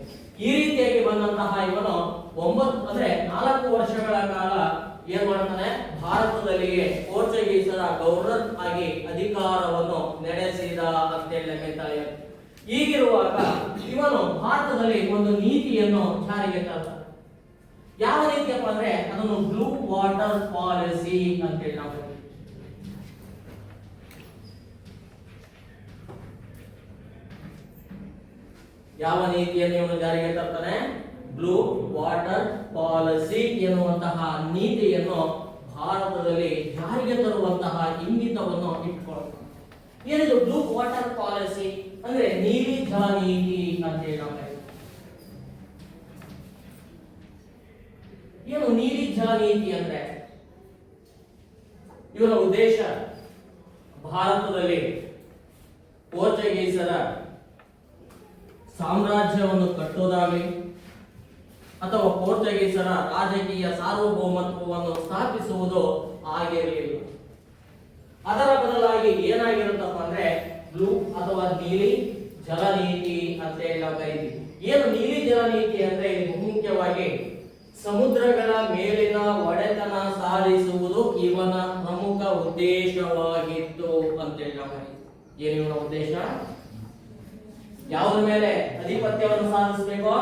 ಈ ರೀತಿಯಾಗಿ ಬಂದಂತಹ ಇವನು 4 ವರ್ಷಗಳ ಕಾಲ ಏನ್ ಮಾಡ್ತಾನೆ? ಭಾರತದಲ್ಲಿಯೇ ಪೋರ್ಚುಗೀಸರ ಗವರ್ನರ್ ಆಗಿ ಅಧಿಕಾರವನ್ನು ನಡೆಸಿದ ಅಂತೇಳಿ ನಮಗೆ ತಿಳಿಯುತ್ತೆ. ಹೀಗಿರುವಾಗ ಇವನು ಭಾರತದಲ್ಲಿ ಒಂದು ನೀತಿಯನ್ನು ಜಾರಿಗೆ ತಂದ. ಯಾವ ನೀತಿ ಏನಪ್ಪಾ ಅಂದ್ರೆ ಅದನ್ನು ಬ್ಲೂ ವಾಟರ್ ಪಾಲಿಸಿ ಅಂತ ಹೇಳಿ ನಾವು ಕರೀತೀವಿ. ಯಾವ ನೀತಿಯನ್ನು ಇವನು ಜಾರಿಗೆ ತರ್ತಾನೆ? ಬ್ಲೂ ವಾಟರ್ ಪಾಲಿಸಿ ಎನ್ನುವಂತಹ ನೀತಿಯನ್ನು ಭಾರತದಲ್ಲಿ ಜಾರಿಗೆ ತರುವಂತಹ ಇಂಗಿತವನ್ನು ಇಟ್ಕೊಳ್ತಾನೆ. ಏನಿದು ಬ್ಲೂ ವಾಟರ್ ಪಾಲಿಸಿ ಅಂದ್ರೆ ನೀಲಿ ಜಲ ನೀತಿ ಅಂತ ಹೇಳಿ ನಾವು ಕರೀತೀವಿ. ಏನು ನೀಲಿ ಜಲ ನೀತಿ ಅಂದ್ರೆ? ಇವನ ಉದ್ದೇಶ ಭಾರತದಲ್ಲಿ ಪೋರ್ಚುಗೀಸರ ಸಾಮ್ರಾಜ್ಯವನ್ನು ಕಟ್ಟೋದಾಗಲಿ ಅಥವಾ ಪೋರ್ಚುಗೀಸರ ರಾಜಕೀಯ ಸಾರ್ವಭೌಮತ್ವವನ್ನು ಸ್ಥಾಪಿಸುವುದು ಆಗಿರಲಿಲ್ಲ. ಅದರ ಬದಲಾಗಿ ಏನಾಗಿರುತ್ತಪ್ಪ ಅಂದ್ರೆ ಬ್ಲೂ ಅಥವಾ ನೀಲಿ ಜಲ ನೀತಿ ಅಂತ ಹೇಳಿ ನಾವು ಕರೀತೀವಿ. ಏನು ನೀಲಿ ಜಲ ನೀತಿ ಅಂದ್ರೆ ಇದು ಮುಖ್ಯವಾಗಿ ಸಮುದ್ರಗಳ ಮೇಲಿನ ಒಡೆತನ ಸಾಧಿಸುವುದು ಇವನ ಪ್ರಮುಖ ಉದ್ದೇಶವಾಗಿತ್ತು ಅಂತ ಹೇಳಿ ನಾವು ಕರೀತೀವಿ. ಏನು ಇವನ ಉದ್ದೇಶ? ಯಾವುದ್ರ ಮೇಲೆ ಅಧಿಪತ್ಯವನ್ನು ಸಾಧಿಸಬೇಕು?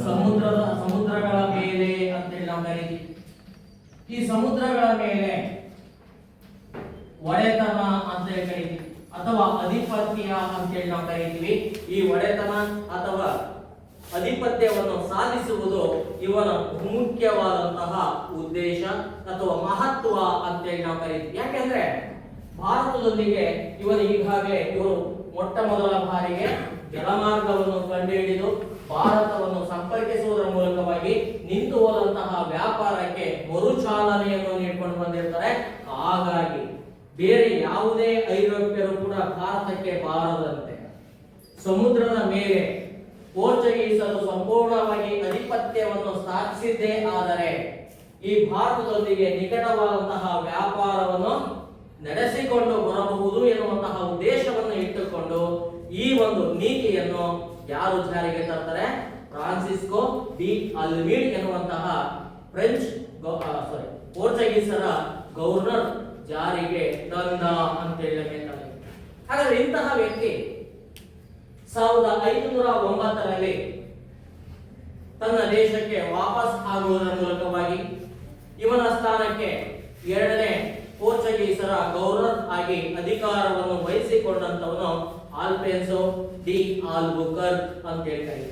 ಸಮುದ್ರಗಳ ಮೇಲೆ ಅಂತ ಹೇಳಿ ನಾವು ಕರೀತೀವಿ. ಈ ಸಮುದ್ರಗಳ ಮೇಲೆ ಒಡೆತನ ಅಂತ ಹೇಳಿ ಕರೀತೀವಿ ಅಥವಾ ಅಧಿಪತ್ಯ ಅಂತ ಹೇಳಿ ನಾವು ಕರೀತೀವಿ. ಈ ಒಡೆತನ ಅಥವಾ ಅಧಿಪತ್ಯವನ್ನು ಸಾಧಿಸುವುದು ಇವನ ಮುಖ್ಯವಾದಂತಹ ಉದ್ದೇಶ ಅಥವಾ ಮಹತ್ವ ಅಂತ ಹೇಳಿ ನಾವು ಕರೀತೀವಿ. ಯಾಕೆಂದ್ರೆ ಭಾರತದೊಂದಿಗೆ ಇವನು ಈಗಾಗಲೇ ಇವರು ಮೊಟ್ಟ ಮೊದಲ ಬಾರಿಗೆ ಜಲಮಾರ್ಗವನ್ನು ಕಂಡುಹಿಡಿದು ಭಾರತವನ್ನು ಸಂಪರ್ಕಿಸುವುದರ ಮೂಲಕವಾಗಿ ನಿಂತು ಹೋದಂತಹ ವ್ಯಾಪಾರಕ್ಕೆ ಮರುಚಾಲನೆಯನ್ನು ನೀಡಿಕೊಂಡು ಬಂದಿರ್ತಾರೆ. ಹಾಗಾಗಿ ಬೇರೆ ಯಾವುದೇ ಐರೋಪ್ಯರು ಕೂಡ ಭಾರತಕ್ಕೆ ಬಾರದಂತೆ ಸಮುದ್ರದ ಮೇಲೆ ಪೋರ್ಚುಗೀಸರು ಸಂಪೂರ್ಣವಾಗಿ ಅಧಿಪತ್ಯವನ್ನು ಸ್ಥಾಪಿಸಿದ್ದೇ ಆದರೆ ಈ ಭಾರತದೊಂದಿಗೆ ನಿಕಟವಾದಂತಹ ವ್ಯಾಪಾರವನ್ನು ನಡೆಸಿಕೊಂಡು ಬರಬಹುದು ಎನ್ನುವಂತಹ ಉದ್ದೇಶವನ್ನು ಇಟ್ಟುಕೊಂಡು ಈ ಒಂದು ನೀತಿಯನ್ನು ಯಾರು ಜಾರಿಗೆ ತರ್ತಾರೆ? ಫ್ರಾನ್ಸಿಸ್ಕೋ ಡಿ ಅಲ್ಮೀಡ್ ಎನ್ನುವಂತಹ ಪೋರ್ಚುಗೀಸರ ಗವರ್ನರ್ ಜಾರಿಗೆ ತಂದ ಅಂತ ಹೇಳಬೇಕಾಗಿದೆ. ಹಾಗಾದ್ರೆ ಇಂತಹ ವ್ಯಕ್ತಿ 1509ರಲ್ಲಿ ತನ್ನ ದೇಶಕ್ಕೆ ವಾಪಸ್ ಆಗುವುದರ ಮೂಲಕವಾಗಿ ಇವನ ಸ್ಥಾನಕ್ಕೆ ಎರಡನೇ ಪೋರ್ಚುಗೀಸರ ಗವರ್ನರ್ ಆಗಿ ಅಧಿಕಾರವನ್ನು ವಹಿಸಿಕೊಂಡಂತವನು ಆಲ್ಫೆನ್ಸೋ ಡಿ ಆಲ್ಬುಕರ್ಕ್ ಅಂತ ಹೇಳ್ತಾರೆ.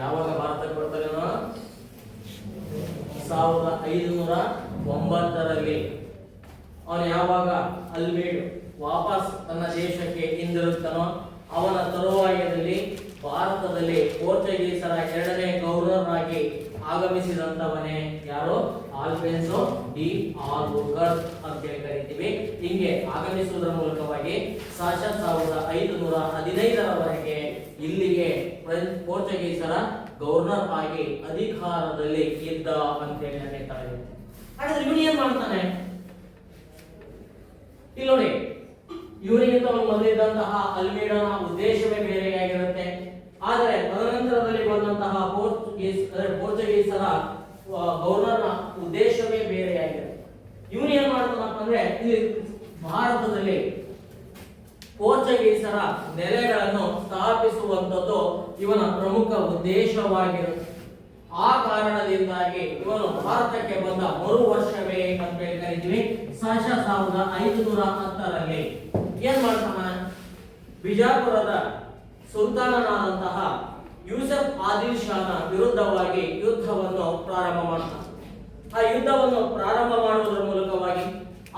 ಯಾವಾಗ ಭಾರತಕ್ಕೆ ಬರ್ತಾರೆ? 1509ರಲ್ಲಿ. ಅವನು ಯಾವಾಗ ಅಲ್ಮೀಡ್ ವಾಪಸ್ ತನ್ನ ದೇಶಕ್ಕೆ ಹಿಂದಿರುತ್ತಾನೋ ಅವನ ತರುವಾಯದಲ್ಲಿ ಭಾರತದಲ್ಲಿ ಪೋರ್ಚುಗೀಸರ ಎರಡನೇ ಗವರ್ನರ್ ಆಗಿ ಆಗಮಿಸಿದಂತವನೇ ಯಾರು? ಆಲ್ಫೆನ್ಸೋ ಡಿ ಆಲ್ಬುಕರ್ಕ್ ಅಂತ ಕರೀತೀವಿ. ಹಿಂಗೆ ಆಗಮಿಸುವುದರ ಮೂಲಕವಾಗಿ 1515ರವರೆಗೆ ಇಲ್ಲಿಗೆ ಪೋರ್ಚುಗೀಸರ ಗವರ್ನರ್ ಆಗಿ ಅಧಿಕಾರದಲ್ಲಿ ಇದ್ದ ಅಂತ ಹೇಳಿ ಹೇಳ್ತಾರೆ. ಹಾಗಾದ್ರೆ ಇವನು ಏನ್ ಮಾಡ್ತಾನೆ? ಇಲ್ಲಿ ನೋಡಿ, ಇವನಿಗಿಂತ ಮೊದಲಿದ್ದಂತಹ ಅಲ್ಮೀಡನ ಉದ್ದೇಶವೇ ಬೇರೆಯಾಗಿರುತ್ತೆ. ಆದರೆ ತದನಂತರದಲ್ಲಿ ಬಂದಂತಹ ಪೋರ್ಚುಗೀಸರ ಗವರ್ನರ್ನ ಉದ್ದೇಶವೇ ಬೇರೆಯಾಗಿರುತ್ತೆ. ಇವನು ಏನ್ ಮಾಡ್ತಾನಪ್ಪ ಅಂದ್ರೆ ಇಲ್ಲಿ ಭಾರತದಲ್ಲಿ ಪೋರ್ಚುಗೀಸರ ನೆಲೆಗಳನ್ನು ಸ್ಥಾಪಿಸುವಂತದ್ದು ಇವನ ಪ್ರಮುಖ ಉದ್ದೇಶವಾಗಿರುತ್ತೆ. ಆ ಕಾರಣದಿಂದಾಗಿ ಇವನು ಭಾರತಕ್ಕೆ ಬಂದ ಮರು ವರ್ಷವೇ ಅಂತ ಕರಿತೀವಿ. 1510ರಲ್ಲಿ ಏನ್ ಮಾಡ್ತಾನ? ಬಿಜಾಪುರದ ಸುಲ್ತಾನನಾದಂತಹ ಯೂಸಫ್ ಆದಿಲ್ ಶಾನ ವಿರುದ್ಧವಾಗಿ ಯುದ್ಧವನ್ನು ಪ್ರಾರಂಭ ಮಾಡ್ತಾನೆ. ಆ ಯುದ್ಧವನ್ನು ಪ್ರಾರಂಭ ಮಾಡುವುದರ ಮೂಲಕವಾಗಿ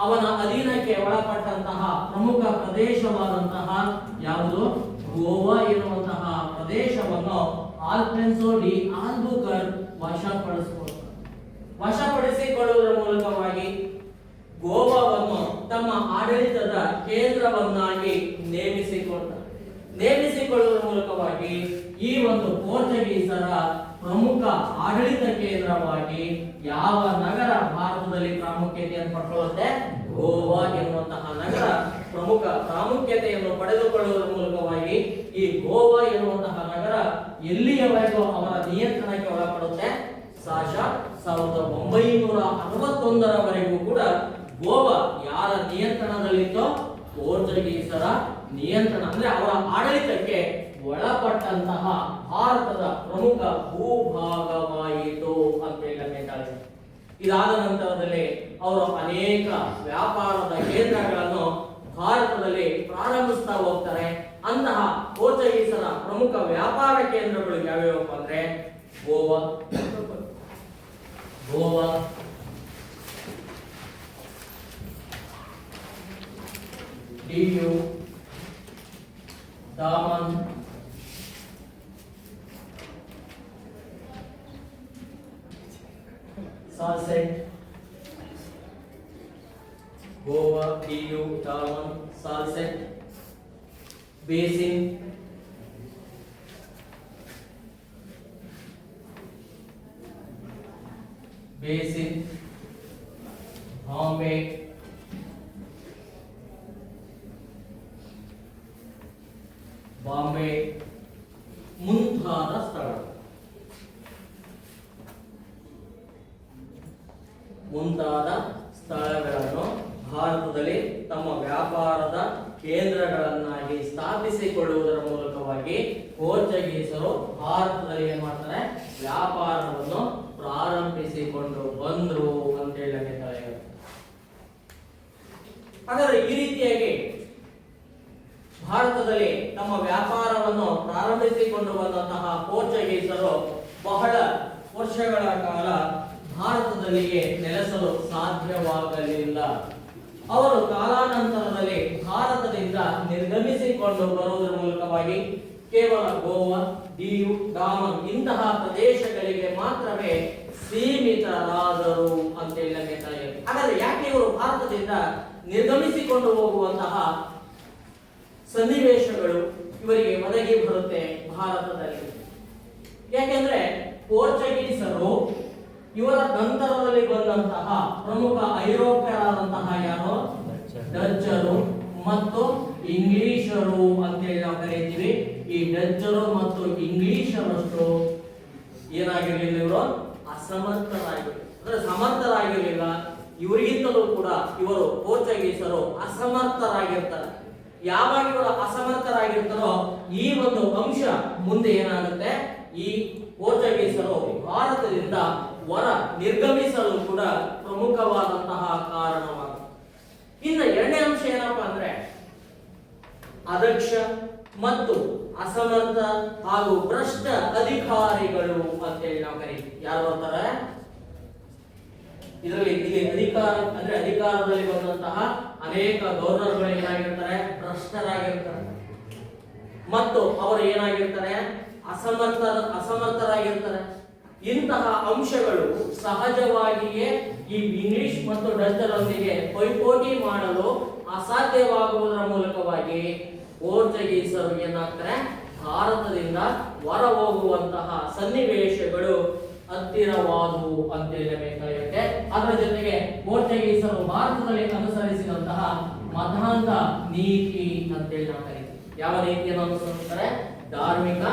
ಅವನ ಅಧೀನಕ್ಕೆ ಒಳಪಟ್ಟಂತಹ ಪ್ರಮುಖ ಪ್ರದೇಶವಾದಂತಹ ಯಾವುದು? ಗೋವಾ ಎನ್ನುವಂತಹ ಪ್ರದೇಶವನ್ನು ಆಲ್ಫೆನ್ಸೋ ಡಿ ಆಲ್ಬುಕರ್ಕ್ ವಶಪಡಿಸಿಕೊಳ್ಳುವುದರ ಮೂಲಕವಾಗಿ ಗೋವಾವನ್ನು ತಮ್ಮ ಆಡಳಿತದ ಕೇಂದ್ರವನ್ನಾಗಿ ನೇಮಿಸಿಕೊಳ್ಳುವುದರ ಮೂಲಕವಾಗಿ ಈ ಒಂದು ಪೋರ್ಚುಗೀಸರ ಪ್ರಮುಖ ಆಡಳಿತ ಕೇಂದ್ರವಾಗಿ ಯಾವ ನಗರ ಭಾರತದಲ್ಲಿ ಪ್ರಾಮುಖ್ಯತೆಯನ್ನು ಪಡೆದುಕೊಳ್ಳುತ್ತೆ? ಗೋವಾ ಎನ್ನುವಂತಹ ನಗರ ಪ್ರಮುಖ ಪ್ರಾಮುಖ್ಯತೆಯನ್ನು ಪಡೆದುಕೊಳ್ಳುವುದರ ಮೂಲಕವಾಗಿ ಈ ಗೋವಾ ಎನ್ನುವಂತಹ ನಗರ ಎಲ್ಲಿಯವರೆಗೂ ಅವರ ನಿಯಂತ್ರಣಕ್ಕೆ ಒಳಪಡುತ್ತೆ? 1961ರವರೆಗೂ ಕೂಡ ಗೋವಾ ಯಾರ ನಿಯಂತ್ರಣದಲ್ಲಿತ್ತೋ ಪೋರ್ಚುಗೀಸರ ನಿಯಂತ್ರಣ ಅಂದ್ರೆ ಅವರ ಆಡಳಿತಕ್ಕೆ ಒಳಪಟ್ಟಂತಹ ಭಾರತದ ಪ್ರಮುಖ ಭೂಭಾಗವಾಯಿತು ಅಂತ ಹೇಳಬೇಕಾಗಿದೆ. ಇದಾದ ನಂತರದಲ್ಲಿ ಅವರು ಅನೇಕ ವ್ಯಾಪಾರದ ಕೇಂದ್ರಗಳನ್ನು ಭಾರತದಲ್ಲಿ ಪ್ರಾರಂಭಿಸ್ತಾ ಹೋಗ್ತಾರೆ. ಅಂತಹ ಪೋರ್ಚುಗೀಸರ ಪ್ರಮುಖ ವ್ಯಾಪಾರ ಕೇಂದ್ರಗಳು ಯಾವ್ಯಾವಪ್ಪ ಅಂದ್ರೆ ಗೋವಾ, ಡಿಯು, ದಾಮನ್, ಸಾಲ್ಸೆಟ್, ಗೋವಾ, ಡಿಯು, ದಾಮನ್, ಸಾಲ್ಸೆಟ್, ಬೇಸಿನ್, ಬಾಂಬೆ, ಮುಂತಾದ ಸ್ಥಳಗಳನ್ನು ಭಾರತದಲ್ಲಿ ತಮ್ಮ ವ್ಯಾಪಾರದ ಕೇಂದ್ರಗಳನ್ನಾಗಿ ಸ್ಥಾಪಿಸಿಕೊಳ್ಳುವುದರ ಮೂಲಕವಾಗಿ ಪೋರ್ಚುಗೀಸರು ಭಾರತದಲ್ಲಿ ಏನ್ ಮಾಡ್ತಾರೆ? ವ್ಯಾಪಾರವನ್ನು ಪ್ರಾರಂಭಿಸಿಕೊಂಡು ಬಂದ್ರು ಅಂತ ಹೇಳಬೇಕಾಗಿದೆ. ಹಾಗಾದ್ರೆ ಈ ರೀತಿಯಾಗಿ ಭಾರತದಲ್ಲಿ ತಮ್ಮ ವ್ಯಾಪಾರವನ್ನು ಪ್ರಾರಂಭಿಸಿಕೊಂಡು ಬಂದಂತಹ ಪೋರ್ಚುಗೀಸರು ಬಹಳ ವರ್ಷಗಳ ಕಾಲ ಭಾರತದಲ್ಲಿಯೇ ನೆಲೆಸಲು ಸಾಧ್ಯವಾಗಲಿಲ್ಲ. ಅವರು ಕಾಲಾನಂತರದಲ್ಲಿ ಭಾರತದಿಂದ ನಿರ್ಗಮಿಸಿಕೊಂಡು ಬರುವುದರ ಮೂಲಕವಾಗಿ ಕೇವಲ ಗೋವಾ, ದಿಯು, ದಾಮನ್ ಇಂತಹ ಪ್ರದೇಶಗಳಿಗೆ ಮಾತ್ರವೇ ಸೀಮಿತರಾದರು ಅಂತ ಹೇಳಬೇಕಾಗಿದೆ. ಹಾಗಾದ್ರೆ ಯಾಕೆ ಇವರು ಭಾರತದಿಂದ ನಿರ್ಗಮಿಸಿಕೊಂಡು ಹೋಗುವಂತಹ ಸನ್ನಿವೇಶಗಳು ಇವರಿಗೆ ಒದಗಿ ಬರುತ್ತೆ ಭಾರತದಲ್ಲಿ? ಯಾಕೆಂದ್ರೆ ಪೋರ್ಚುಗೀಸರು ಇವರ ನಂತರದಲ್ಲಿ ಬಂದಂತಹ ಪ್ರಮುಖ ಐರೋಪ್ಯರಾದಂತಹ ಯಾರು? ಡಚ್ಚರು ಮತ್ತು ಇಂಗ್ಲಿಷರು ಅಂತೇಳಿ ನಾವು ಕರೀತೀವಿ. ಈ ಡಚ್ಚರು ಮತ್ತು ಇಂಗ್ಲಿಷರಷ್ಟು ಏನಾಗಿರ್ಲಿಲ್ಲ, ಇವರು ಅಸಮರ್ಥರಾಗಿರಲಿಲ್ಲ, ಅಂದ್ರೆ ಸಮರ್ಥರಾಗಿರಲಿಲ್ಲ. ಇವರಿಗಿಂತಲೂ ಕೂಡ ಇವರು ಪೋರ್ಚುಗೀಸರು ಅಸಮರ್ಥರಾಗಿರ್ತಾರೆ. ಯಾವಾಗ ಇವರು ಅಸಮರ್ಥರಾಗಿರ್ತಾರೋ ಈ ಒಂದು ಅಂಶ ಮುಂದೆ ಏನಾಗುತ್ತೆ? ಈ ಪೋರ್ಚುಗೀಸರು ಭಾರತದಿಂದ ಹೊರ ನಿರ್ಗಮಿಸಲು ಕೂಡ ಪ್ರಮುಖವಾದಂತಹ ಕಾರಣವಾಗುತ್ತೆ. ಇನ್ನು ಎರಡನೇ ಅಂಶ ಏನಪ್ಪಾ ಅಂದ್ರೆ ಅದಕ್ಷ ಮತ್ತು ಅಸಮರ್ಥ ಹಾಗೂ ಭ್ರಷ್ಟ ಅಧಿಕಾರಿಗಳು ಅಂತೇಳಿ ನಾವು ಕರೀತೀವಿ. ಯಾರು ಬರ್ತಾರೆ ಇದರಲ್ಲಿ? ಇಲ್ಲಿ ಅಧಿಕಾರ ಅಂದ್ರೆ ಅಧಿಕಾರದಲ್ಲಿ ಬಂದಂತಹ ಅನೇಕ ಗವರ್ನರ್ಗಳು ಏನಾಗಿರ್ತಾರೆ? ಭ್ರಷ್ಟರಾಗಿರ್ತಾರೆ. ಮತ್ತು ಅವರು ಏನಾಗಿರ್ತಾರೆ? ಅಸಮರ್ಥರಾಗಿರ್ತಾರೆ. ಇಂತಹ ಅಂಶಗಳು ಸಹಜವಾಗಿಯೇ ಈ ಇಂಗ್ಲಿಷ್ ಮತ್ತು ಡಚ್ಚರೊಂದಿಗೆ ಪೈಪೋಟಿ ಮಾಡಲು ಅಸಾಧ್ಯವಾಗುವುದರ ಮೂಲಕವಾಗಿ ಪೋರ್ಚುಗೀಸರು ಏನಾಗ್ತಾರೆ? ಭಾರತದಿಂದ ಹೊರ ಹೋಗುವಂತಹ ಸನ್ನಿವೇಶಗಳು ಹತ್ತಿರವಾದವು ಅಂತ ಹೇಳಬೇಕಾಗುತ್ತೆ. ಅದರ ಜೊತೆಗೆ ಪೋರ್ಚುಗೀಸರು ಭಾರತದಲ್ಲಿ ಅನುಸರಿಸಿದಂತಹ ಮತಾಂಧ ನೀತಿ ಅಂತೇಳಿ ನಾವು ಕರೀತೀವಿ. ಯಾವ ನೀತಿಯನ್ನು ಅನುಸರಿಸ್ತಾರೆ? ಧಾರ್ಮಿಕ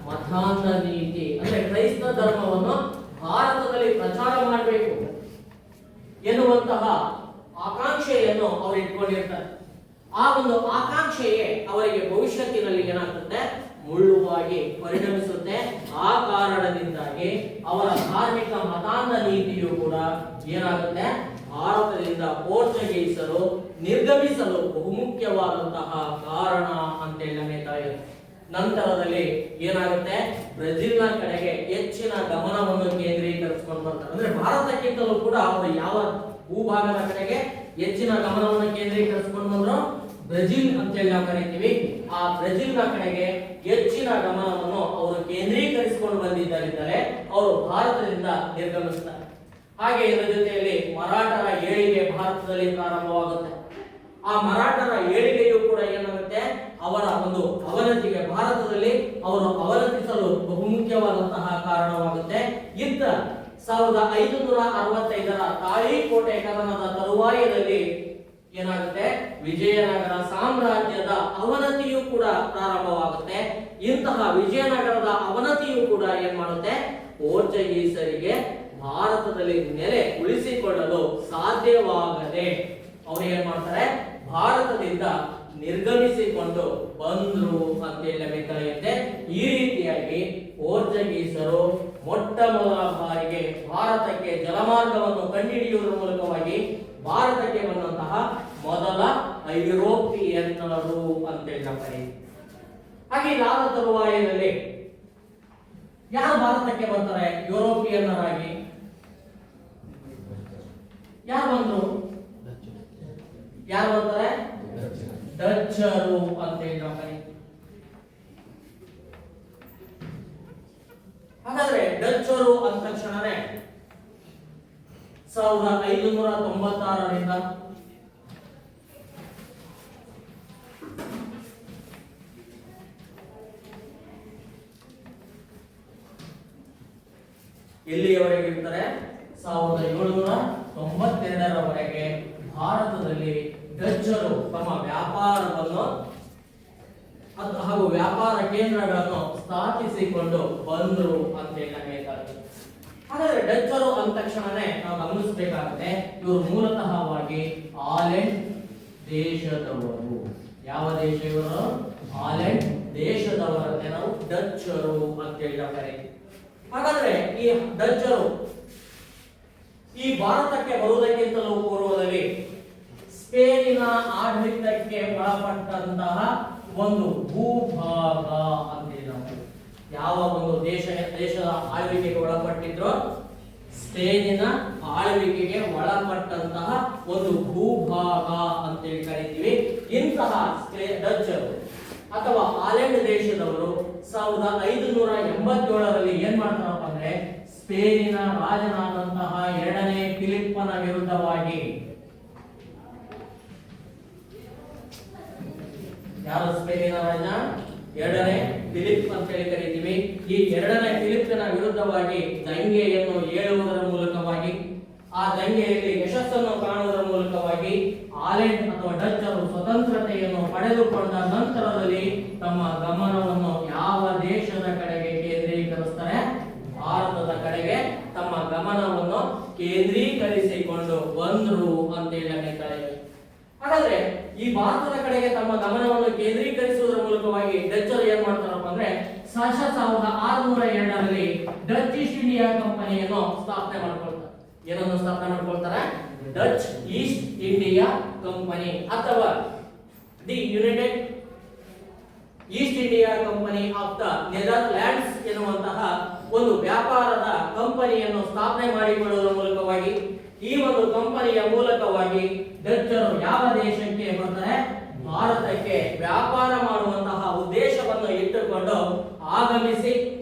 ಮತಾಂಧ ನೀತಿ. ಅಂದ್ರೆ ಕ್ರೈಸ್ತ ಧರ್ಮವನ್ನು ಭಾರತದಲ್ಲಿ ಪ್ರಚಾರ ಮಾಡಬೇಕು ಎನ್ನುವಂತಹ ಆಕಾಂಕ್ಷೆಯನ್ನು ಅವರು ಇಟ್ಕೊಂಡಿರ್ತಾರೆ. ಆ ಒಂದು ಆಕಾಂಕ್ಷೆಯೇ ಅವರಿಗೆ ಭವಿಷ್ಯತ್ತಿನಲ್ಲಿ ಏನಾಗುತ್ತೆ? ಮುಳ್ಳುವಾಗಿ ಪರಿಣಮಿಸುತ್ತೆ. ಆ ಕಾರಣದಿಂದಾಗಿ ಅವರ ಧಾರ್ಮಿಕ ಮತಾಂಧ ನೀತಿಯು ಕೂಡ ಏನಾಗುತ್ತೆ? ಭಾರತದಿಂದ ಪೋರ್ಚುಗೀಸರು ನಿರ್ಗಮಿಸಲು ಬಹುಮುಖ್ಯವಾದಂತಹ ಕಾರಣ ಅಂತ ಹೇಳಬೇಕಾಗಿದೆ. ನಂತರದಲ್ಲಿ ಏನಾಗುತ್ತೆ? ಬ್ರೆಜಿಲ್ನ ಕಡೆಗೆ ಹೆಚ್ಚಿನ ಗಮನವನ್ನು ಕೇಂದ್ರೀಕರಿಸಿಕೊಂಡು ಬರ್ತಾರೆ. ಅಂದ್ರೆ ಭಾರತಕ್ಕಿಂತಲೂ ಕೂಡ ಅವರು ಯಾವ ಭೂಭಾಗದ ಕಡೆಗೆ ಹೆಚ್ಚಿನ ಗಮನವನ್ನು ಕೇಂದ್ರೀಕರಿಸಿಕೊಂಡು ಬಂದ್ರು? ಬ್ರೆಜಿಲ್ ಅಂತೇಳಿ ನಾವು ಕರಿತೀವಿ. ಆ ಬ್ರೆಜಿಲ್ನ ಕಡೆಗೆ ಹೆಚ್ಚಿನ ಗಮನವನ್ನು ಅವರು ಕೇಂದ್ರೀಕರಿಸಿಕೊಂಡು ಬಂದಿದ್ದರಿಂದಲೇ ಅವರು ಭಾರತದಿಂದ ನಿರ್ಗಮಿಸ್ತಾರೆ. ಹಾಗೆ ಇದರ ಜೊತೆಯಲ್ಲಿ ಮರಾಠರ ಏಳಿಗೆ ಭಾರತದಲ್ಲಿ ಪ್ರಾರಂಭವಾಗುತ್ತೆ. ಆ ಮರಾಠರ ಏಳಿಗೆಯು ಕೂಡ ಏನಾಗುತ್ತೆ? ಅವರ ಒಂದು ಅವನತಿಗೆ ಭಾರತದಲ್ಲಿ ಅವರು ಅವಲಂಬಿಸಲು ಬಹುಮುಖ್ಯವಾದಂತಹ ಕಾರಣವಾಗುತ್ತೆ. ಯುದ್ಧ 1565ರ ತಾಳಿಕೋಟೆ ಕದನದ ತರುವಾಯದಲ್ಲಿ ಏನಾಗುತ್ತೆ, ವಿಜಯನಗರ ಸಾಮ್ರಾಜ್ಯದ ಅವನತಿಯು ಕೂಡ ಪ್ರಾರಂಭವಾಗುತ್ತೆ. ಇಂತಹ ವಿಜಯನಗರದ ಅವನತಿಯು ಕೂಡ ಏನ್ ಮಾಡುತ್ತೆ, ಪೋರ್ಚುಗೀಸರಿಗೆ ಭಾರತದಲ್ಲಿ ನೆಲೆ ಉಳಿಸಿಕೊಳ್ಳಲು ಸಾಧ್ಯವಾಗದೆ ಅವರು ಏನ್ ಮಾಡ್ತಾರೆ, ಭಾರತದಿಂದ ನಿರ್ಗಮಿಸಿಕೊಂಡು ಬಂದ್ರು ಅಂತೇಳಿ ನಮಗೆ ತಿಳಿಯುತ್ತೆ. ಈ ರೀತಿಯಾಗಿ ಪೋರ್ಚುಗೀಸರು ಮೊಟ್ಟ ಮೊದಲ ಬಾರಿಗೆ ಭಾರತಕ್ಕೆ ಜಲಮಾರ್ಗವನ್ನು ಕಂಡುಹಿಡಿಯುವುದರ ಮೂಲಕವಾಗಿ ಭಾರತಕ್ಕೆ ಬಂದಂತಹ ಮೊದಲ ಐರೋಪಿಯನ್ನರು ಅಂತೇಳಿ ನಾವು ಕರೀತೀವಿ. ಹಾಗೆ ಇದಾದ ತರುವಾಯದಲ್ಲಿ ಯಾರು ಭಾರತಕ್ಕೆ ಬರ್ತಾರೆ ಯುರೋಪಿಯನ್ನರಾಗಿ? ಯಾರು ಬಂದ್ರು? ಯಾರು ಬರ್ತಾರೆ? ಡಚ್ಚರು ಅಂತೇಳಿ ನಾವು ಕರೀತೀವಿ. ಹಾಗಾದ್ರೆ ಡಚ್ಚರು ಅಂದ ತಕ್ಷಣನೇ 1596ರಿಂದ ಎಲ್ಲಿಯವರೆಗೆ ಇರ್ತಾರೆ, 1792ರವರೆಗೆ ಭಾರತದಲ್ಲಿ ಡಚ್ಚರು ತಮ್ಮ ವ್ಯಾಪಾರವನ್ನು ಹಾಗೂ ವ್ಯಾಪಾರ ಕೇಂದ್ರಗಳನ್ನು ಸ್ಥಾಪಿಸಿಕೊಂಡು ಬಂದರು ಅಂತ ಹೇಳ್ತಾರೆ. ಹಾಗಾದ್ರೆ ಡಚ್ಚರು ಅಂದ ತಕ್ಷಣನೇ ನಾವು ಗಮನಿಸಬೇಕಾಗುತ್ತೆ, ಇವರು ಮೂಲತಃವಾಗಿ ಆಲೆಂಡ್ ದೇಶದವರು. ಯಾವ ದೇಶ ಇವರು? ಆಲೆಂಡ್ ದೇಶದವರನ್ನೇ ನಾವು ಡಚ್ಚರು ಅಂತ ಹೇಳ್ತಾರೆ. ಹಾಗಾದ್ರೆ ಈ ಡಚ್ಚರು ಈ ಭಾರತಕ್ಕೆ ಬರುವುದಕ್ಕಿಂತಲೂ ಪೂರ್ವದಲ್ಲಿ ಸ್ಪೇನಿನ ಆಡಳಿತಕ್ಕೆ ಒಳಪಟ್ಟಂತಹ ಒಂದು ಭೂಭಾಗ ಅಂತ ನಾವು ಯಾವ ಒಂದು ದೇಶದ ಆಳ್ವಿಕೆಗೆ ಒಳಪಟ್ಟಿದ್ರು, ಸ್ಪೇನಿನ ಆಳ್ವಿಕೆಗೆ ಒಳಪಟ್ಟಂತಹ ಒಂದು ಭೂಭಾಗ ಅಂತೇಳಿ ಕರಿತೀವಿ. ಇಂತಹ ಡಚ್ಚರು ಅಥವಾ ಆಲೆಂಡ್ ದೇಶದವರು 1587ರಲ್ಲಿ ಏನ್ ಮಾಡ್ತಾರಪ್ಪ ಅಂದ್ರೆ, ಸ್ಪೇನಿನ ರಾಜನಾದಂತಹ 2ನೇ ಫಿಲಿಪ್ಪನ ವಿರುದ್ಧವಾಗಿ, ಯಾರು ಸ್ಪೇನಿನ ರಾಜ? 2ನೇ ಫಿಲಿಪ್ ಅಂತ ಹೇಳಿ ಕರೀತೀವಿ. ಈ 2ನೇ ಫಿಲಿಪ್ಪನ ವಿರುದ್ಧವಾಗಿ ದಂಗೆಯನ್ನು ಏಳುವುದರ ಮೂಲಕವಾಗಿ, ಆ ದಂಗೆಯಲ್ಲಿ ಯಶಸ್ಸನ್ನು ಕಾಣುವುದರ ಮೂಲಕವಾಗಿ ಆಲೆಂಡ್ ಅಥವಾ ಡಚ್ಚರು ಸ್ವತಂತ್ರತೆಯನ್ನು ಪಡೆದುಕೊಂಡ ನಂತರದಲ್ಲಿ ತಮ್ಮ ಗಮನವನ್ನು ಯಾವ ದೇಶದ ಕಡೆಗೆ ಕೇಂದ್ರೀಕರಿಸ್ತಾರೆ? ಭಾರತದ ಕಡೆಗೆ ತಮ್ಮ ಗಮನವನ್ನು ಕೇಂದ್ರೀಕರಿಸಿಕೊಂಡು ಬಂದ್ರು ಅಂತ ಹೇಳಿ. ಹಾಗಾದ್ರೆ ಈ ಭಾರತದ ಕಡೆಗೆ ತಮ್ಮ ಗಮನವನ್ನು ಕೇಂದ್ರೀಕರಿಸುವುದರ ಮೂಲಕವಾಗಿ ಡಚ್ಚರು ಏನ್ ಮಾಡ್ತಾರಪ್ಪ ಅಂದ್ರೆ, 1602ರಲ್ಲಿ ಡಚ್ ಈಸ್ಟ್ ಇಂಡಿಯಾ ಕಂಪನಿಯನ್ನು ಸ್ಥಾಪನೆ ಮಾಡ್ಕೊಳ್ತಾರೆ. ಏನನ್ನು ಸ್ಥಾಪನೆ ಮಾಡ್ಕೊಳ್ತಾರೆ? ಡಚ್ ಈಸ್ಟ್ ಇಂಡಿಯಾ ಕಂಪನಿ ಅಥವಾ the United East India company of the Netherlands ಎನ್ನುವಂತಹ ಒಂದು ವ್ಯಾಪಾರದ ಕಂಪನಿಯನ್ನು ಸ್ಥಾಪನೆ ಮಾಡಿಕೊಳ್ಳುವುದರ ಮೂಲಕವಾಗಿ, ಈ ಒಂದು ಕಂಪನಿಯ ಮೂಲಕವಾಗಿ ಡಚ್ಚರು ಯಾವ ದೇಶಕ್ಕೆ ಬರ್ತಾರೆ? ಭಾರತಕ್ಕೆ ವ್ಯಾಪಾರ ಮಾಡುವಂತಹ ಉದ್ದೇಶವನ್ನು ಇಟ್ಟುಕೊಂಡು ಆಗಮಿಸಿ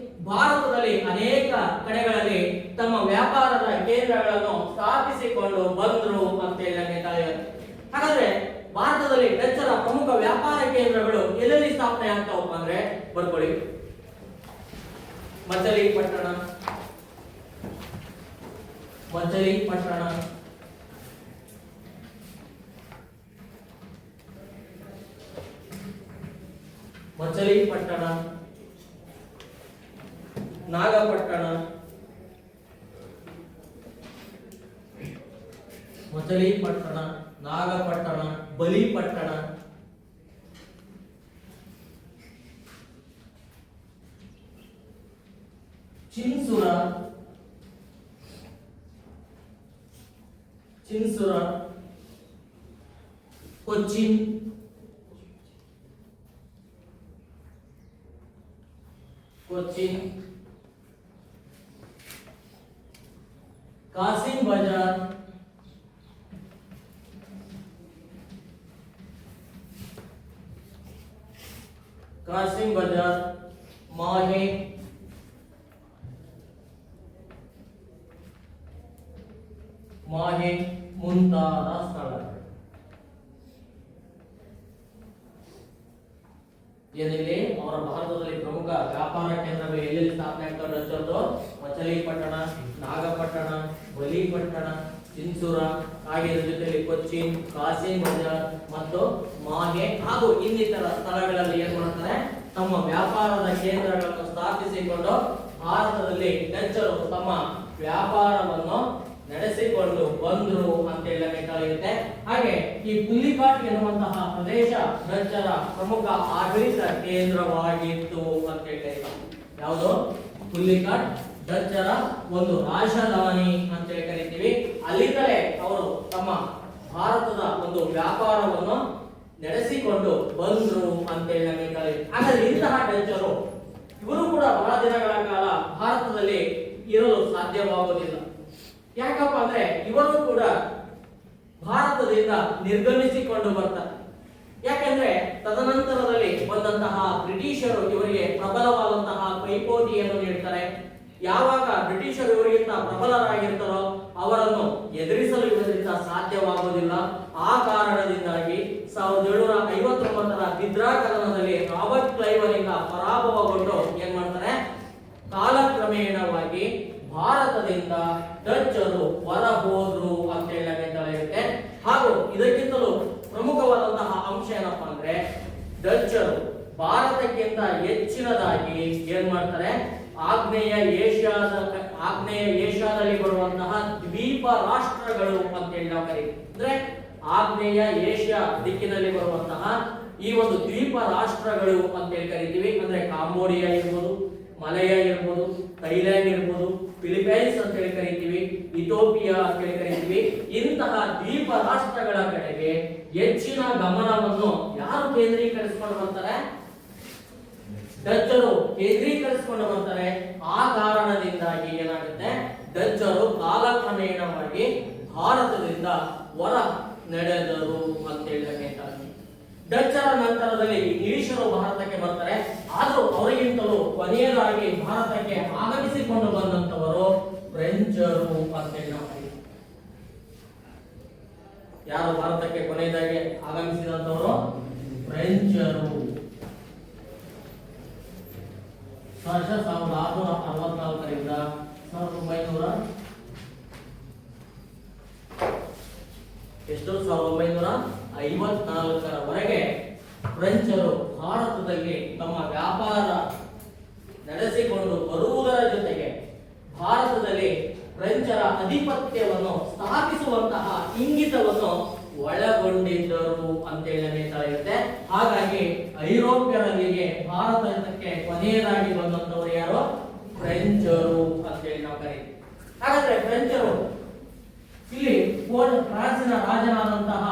ಭಾರತದಲ್ಲಿ ಅನೇಕ ಕಡೆಗಳಲ್ಲಿ ತಮ್ಮ ವ್ಯಾಪಾರದ ಕೇಂದ್ರಗಳನ್ನು ಸ್ಥಾಪಿಸಿಕೊಂಡು ಬಂದರು ಅಂತ ಹೇಳಿ. ಹಾಗಾದ್ರೆ ಭಾರತದಲ್ಲಿ ಡಚ್ಚರ ಪ್ರಮುಖ ವ್ಯಾಪಾರ ಕೇಂದ್ರಗಳು ಎಲ್ಲೆಲ್ಲಿ ಸ್ಥಾಪನೆ ಆಗ್ತಾವಪ್ಪ ಅಂದ್ರೆ, ಬರ್ಕೊಳ್ಳಿ. ಮಚಲಿಪಟ್ಟಣ, ಮಚಲಿಪಟ್ಟಣ, ಮಚಲಿಪಟ್ಟಣ, ನಾಗಪಟ್ಟಣ, ಮಚಲಿಪಟ್ಟಣ, ನಾಗಪಟ್ಟಣ, ಬಲಿಪಟ್ಟಣ, ಚಿನ್ಸುರ, ಕೊಚ್ಚಿನ್, ಕಾಸಿಂ ಬಜಾರ್, ಮಾಹೆ, ಮುಂತಾದ ಸ್ಥಳಗಳು. ಏನಿಲ್ಲಿ ಅವರ ಭಾರತದಲ್ಲಿ ಪ್ರಮುಖ ವ್ಯಾಪಾರ ಕೇಂದ್ರಗಳು ಎಲ್ಲೆಲ್ಲಿ ಸ್ಥಾಪನೆ ಆಗ್ತವೆ? ಡಚ್ಚರ್ದು ಮಚಲಿಪಟ್ಟಣ, ನಾಗಪಟ್ಟಣ, ಬಲಿಪಟ್ಟಣ, ಚಿನ್ಸೂರ, ಹಾಗೆ ಇದರ ಜೊತೆಯಲ್ಲಿ ಕೊಚ್ಚಿನ್, ಕಾಸಿಂ ಬಜಾರ್ ಮತ್ತು ಮಾಹೆ ಹಾಗೂ ಇನ್ನಿತರ ಸ್ಥಳಗಳಲ್ಲಿ ಏನ್ ಮಾಡ್ತಾರೆ, ತಮ್ಮ ವ್ಯಾಪಾರದ ಕೇಂದ್ರಗಳನ್ನು ಸ್ಥಾಪಿಸಿಕೊಂಡು ಭಾರತದಲ್ಲಿ ಡಚ್ಚರು ತಮ್ಮ ವ್ಯಾಪಾರವನ್ನು ನಡೆಸಿಕೊಂಡು ಬಂದ್ರು ಅಂತ ಹೇಳಬೇಕಾಗುತ್ತೆ. ಹಾಗೆ ಈ ಪುಲ್ಲಿಕಾಟ್ ಎನ್ನುವಂತಹ ಪ್ರದೇಶ ಡಚ್ಚರ ಪ್ರಮುಖ ಆಡಳಿತ ಕೇಂದ್ರವಾಗಿತ್ತು ಅಂತ ಹೇಳ್ತಾರೆ. ಯಾವುದು ಪುಲ್ಲಿಕಾಟ್ ಡಚ್ಚರ ಒಂದು ರಾಜಧಾನಿ ಅಂತ ಹೇಳಿ ಕರಿತೀವಿ. ಅಲ್ಲಿಂದಲೇ ಅವರು ತಮ್ಮ ಭಾರತದ ಒಂದು ವ್ಯಾಪಾರವನ್ನು ನಡೆಸಿಕೊಂಡು ಬಂದ್ರು ಅಂತ ಹೇಳಬೇಕಾಗುತ್ತೆ. ಹಾಗಾದ್ರೆ ಇಂತಹ ಡಚ್ಚರು ಇವರು ಕೂಡ ಬಹಳ ದಿನಗಳ ಕಾಲ ಭಾರತದಲ್ಲಿ ಇರಲು ಸಾಧ್ಯವಾಗುವುದಿಲ್ಲ. ಯಾಕಪ್ಪ ಅಂದ್ರೆ ಇವರು ಕೂಡ ಭಾರತದಿಂದ ನಿರ್ಗಮಿಸಿಕೊಂಡು ಬರ್ತಾರೆ. ಯಾಕಂದ್ರೆ ತದನಂತರದಲ್ಲಿ ಬಂದಂತಹ ಬ್ರಿಟಿಷರು ಇವರಿಗೆ ಪ್ರಬಲವಾದಂತಹ ಪೈಪೋಟಿಯನ್ನು ನೀಡ್ತಾರೆ. ಯಾವಾಗ ಬ್ರಿಟಿಷರು ಇವರಿಗಿಂತ ಪ್ರಬಲರಾಗಿರ್ತಾರೋ ಅವರನ್ನು ಎದುರಿಸಲು ಇವರಿಂದ ಸಾಧ್ಯವಾಗುವುದಿಲ್ಲ. ಆ ಕಾರಣದಿಂದಾಗಿ 1759ರ ಬಿದ್ರಾ ಕದನದಲ್ಲಿ ರಾಬರ್ಟ್ ಕ್ಲೈವರಿಂದ ಪರಾಭವಗೊಂಡು ಏನ್ ಮಾಡ್ತಾರೆ, ಕಾಲಕ್ರಮೇಣವಾಗಿ ಭಾರತದಿಂದ ಡಚ್ಚರು ಹೊರ ಹೋದ್ರು ಅಂತ ಹೇಳಬೇಕಾಗುತ್ತೆ. ಹಾಗೂ ಇದಕ್ಕಿಂತಲೂ ಪ್ರಮುಖವಾದಂತಹ ಅಂಶ ಏನಪ್ಪಾ ಅಂದ್ರೆ ಡಚ್ಚರು ಭಾರತಕ್ಕಿಂತ ಹೆಚ್ಚಿನದಾಗಿ ಏನ್ ಮಾಡ್ತಾರೆ, ಆಗ್ನೇಯ ಏಷ್ಯಾದಲ್ಲಿ ಬರುವಂತಹ ದ್ವೀಪ ರಾಷ್ಟ್ರಗಳು ಅಂತ ಹೇಳಿ ನಾವು ಕರೀತೀವಿ. ಅಂದ್ರೆ ಆಗ್ನೇಯ ಏಷ್ಯಾ ದಿಕ್ಕಿನಲ್ಲಿ ಬರುವಂತಹ ಈ ಒಂದು ದ್ವೀಪ ರಾಷ್ಟ್ರಗಳು ಅಂತ ಹೇಳಿ ಕರಿತೀವಿ. ಅಂದ್ರೆ ಕಾಂಬೋಡಿಯಾ ಇರ್ಬೋದು, ಮಲಯಾ ಇರ್ಬೋದು, ಥೈಲ್ಯಾಂಡ್ ಇರ್ಬೋದು, ಫಿಲಿಪೈನ್ಸ್ ಅಂತ ಹೇಳಿ ಕರಿತೀವಿ, ಇಥಿಯೋಪಿಯಾ ಅಂತ ಹೇಳಿ ಕರಿತೀವಿ. ಇಂತಹ ದ್ವೀಪ ರಾಷ್ಟ್ರಗಳ ಕಡೆಗೆ ಹೆಚ್ಚಿನ ಗಮನವನ್ನು ಯಾರು ಕೇಂದ್ರೀಕರಿಸಿಕೊಂಡು ಬರ್ತಾರೆ, ಡಚ್ಚರು ಕೇಂದ್ರೀಕರಿಸಿಕೊಂಡು ಬರ್ತಾರೆ. ಆ ಕಾರಣದಿಂದಾಗಿ ಏನಾಗುತ್ತೆ, ಡಚ್ಚರು ಕಾಲಕ್ರಮೇಣವಾಗಿ ಭಾರತದಿಂದ ಹೊರ ನಡೆದರು ಅಂತ ಹೇಳಬೇಕಾಗಿ. ಡಚ್ಚರ ನಂತರದಲ್ಲಿ ಇಂಗ್ಲಿಷರು ಭಾರತಕ್ಕೆ ಬರ್ತಾರೆ. ಆದರೂ ಅವರಿಗಿಂತಲೂ ಕೊನೆಯದಾಗಿ ಭಾರತಕ್ಕೆ ಆಗಮಿಸಿಕೊಂಡು ಬಂದಂತವರು ಫ್ರೆಂಚರು ಅಂತ ಹೇಳಿ ನಾವು ಕರೀತೀವಿ. ಯಾರು ಭಾರತಕ್ಕೆ ಕೊನೆಯದಾಗಿ ಆಗಮಿಸಿದಂತವರು? ಫ್ರೆಂಚರು. 1664ರಿಂದ 1954ರವರೆಗೆ ಫ್ರೆಂಚರು ಭಾರತದಲ್ಲಿ ತಮ್ಮ ವ್ಯಾಪಾರ ನಡೆಸಿಕೊಂಡು ಬರುವುದರ ಜೊತೆಗೆ ಭಾರತದಲ್ಲಿ ಫ್ರೆಂಚರ ಅಧಿಪತ್ಯವನ್ನು ಸ್ಥಾಪಿಸುವಂತಹ ಇಂಗಿತವನ್ನು ಒಳಗೊಂಡಿದ್ದರು ಅಂತ ಹೇಳಬೇಕಾಗುತ್ತೆ. ಹಾಗಾಗಿ ಐರೋಪ್ಯರಲ್ಲಿಗೆ ಭಾರತಕ್ಕೆ ಕೊನೆಯದಾಗಿ ಬಂದಂತವರು ಯಾರು? ಫ್ರೆಂಚರು ಅಂತ ಹೇಳಿ ನಾವು ಕರೀತೀವಿ. ಹಾಗಾದ್ರೆ ಫ್ರೆಂಚರು ಇಲ್ಲಿ ಫ್ರಾನ್ಸಿನ ರಾಜನಾದಂತಹ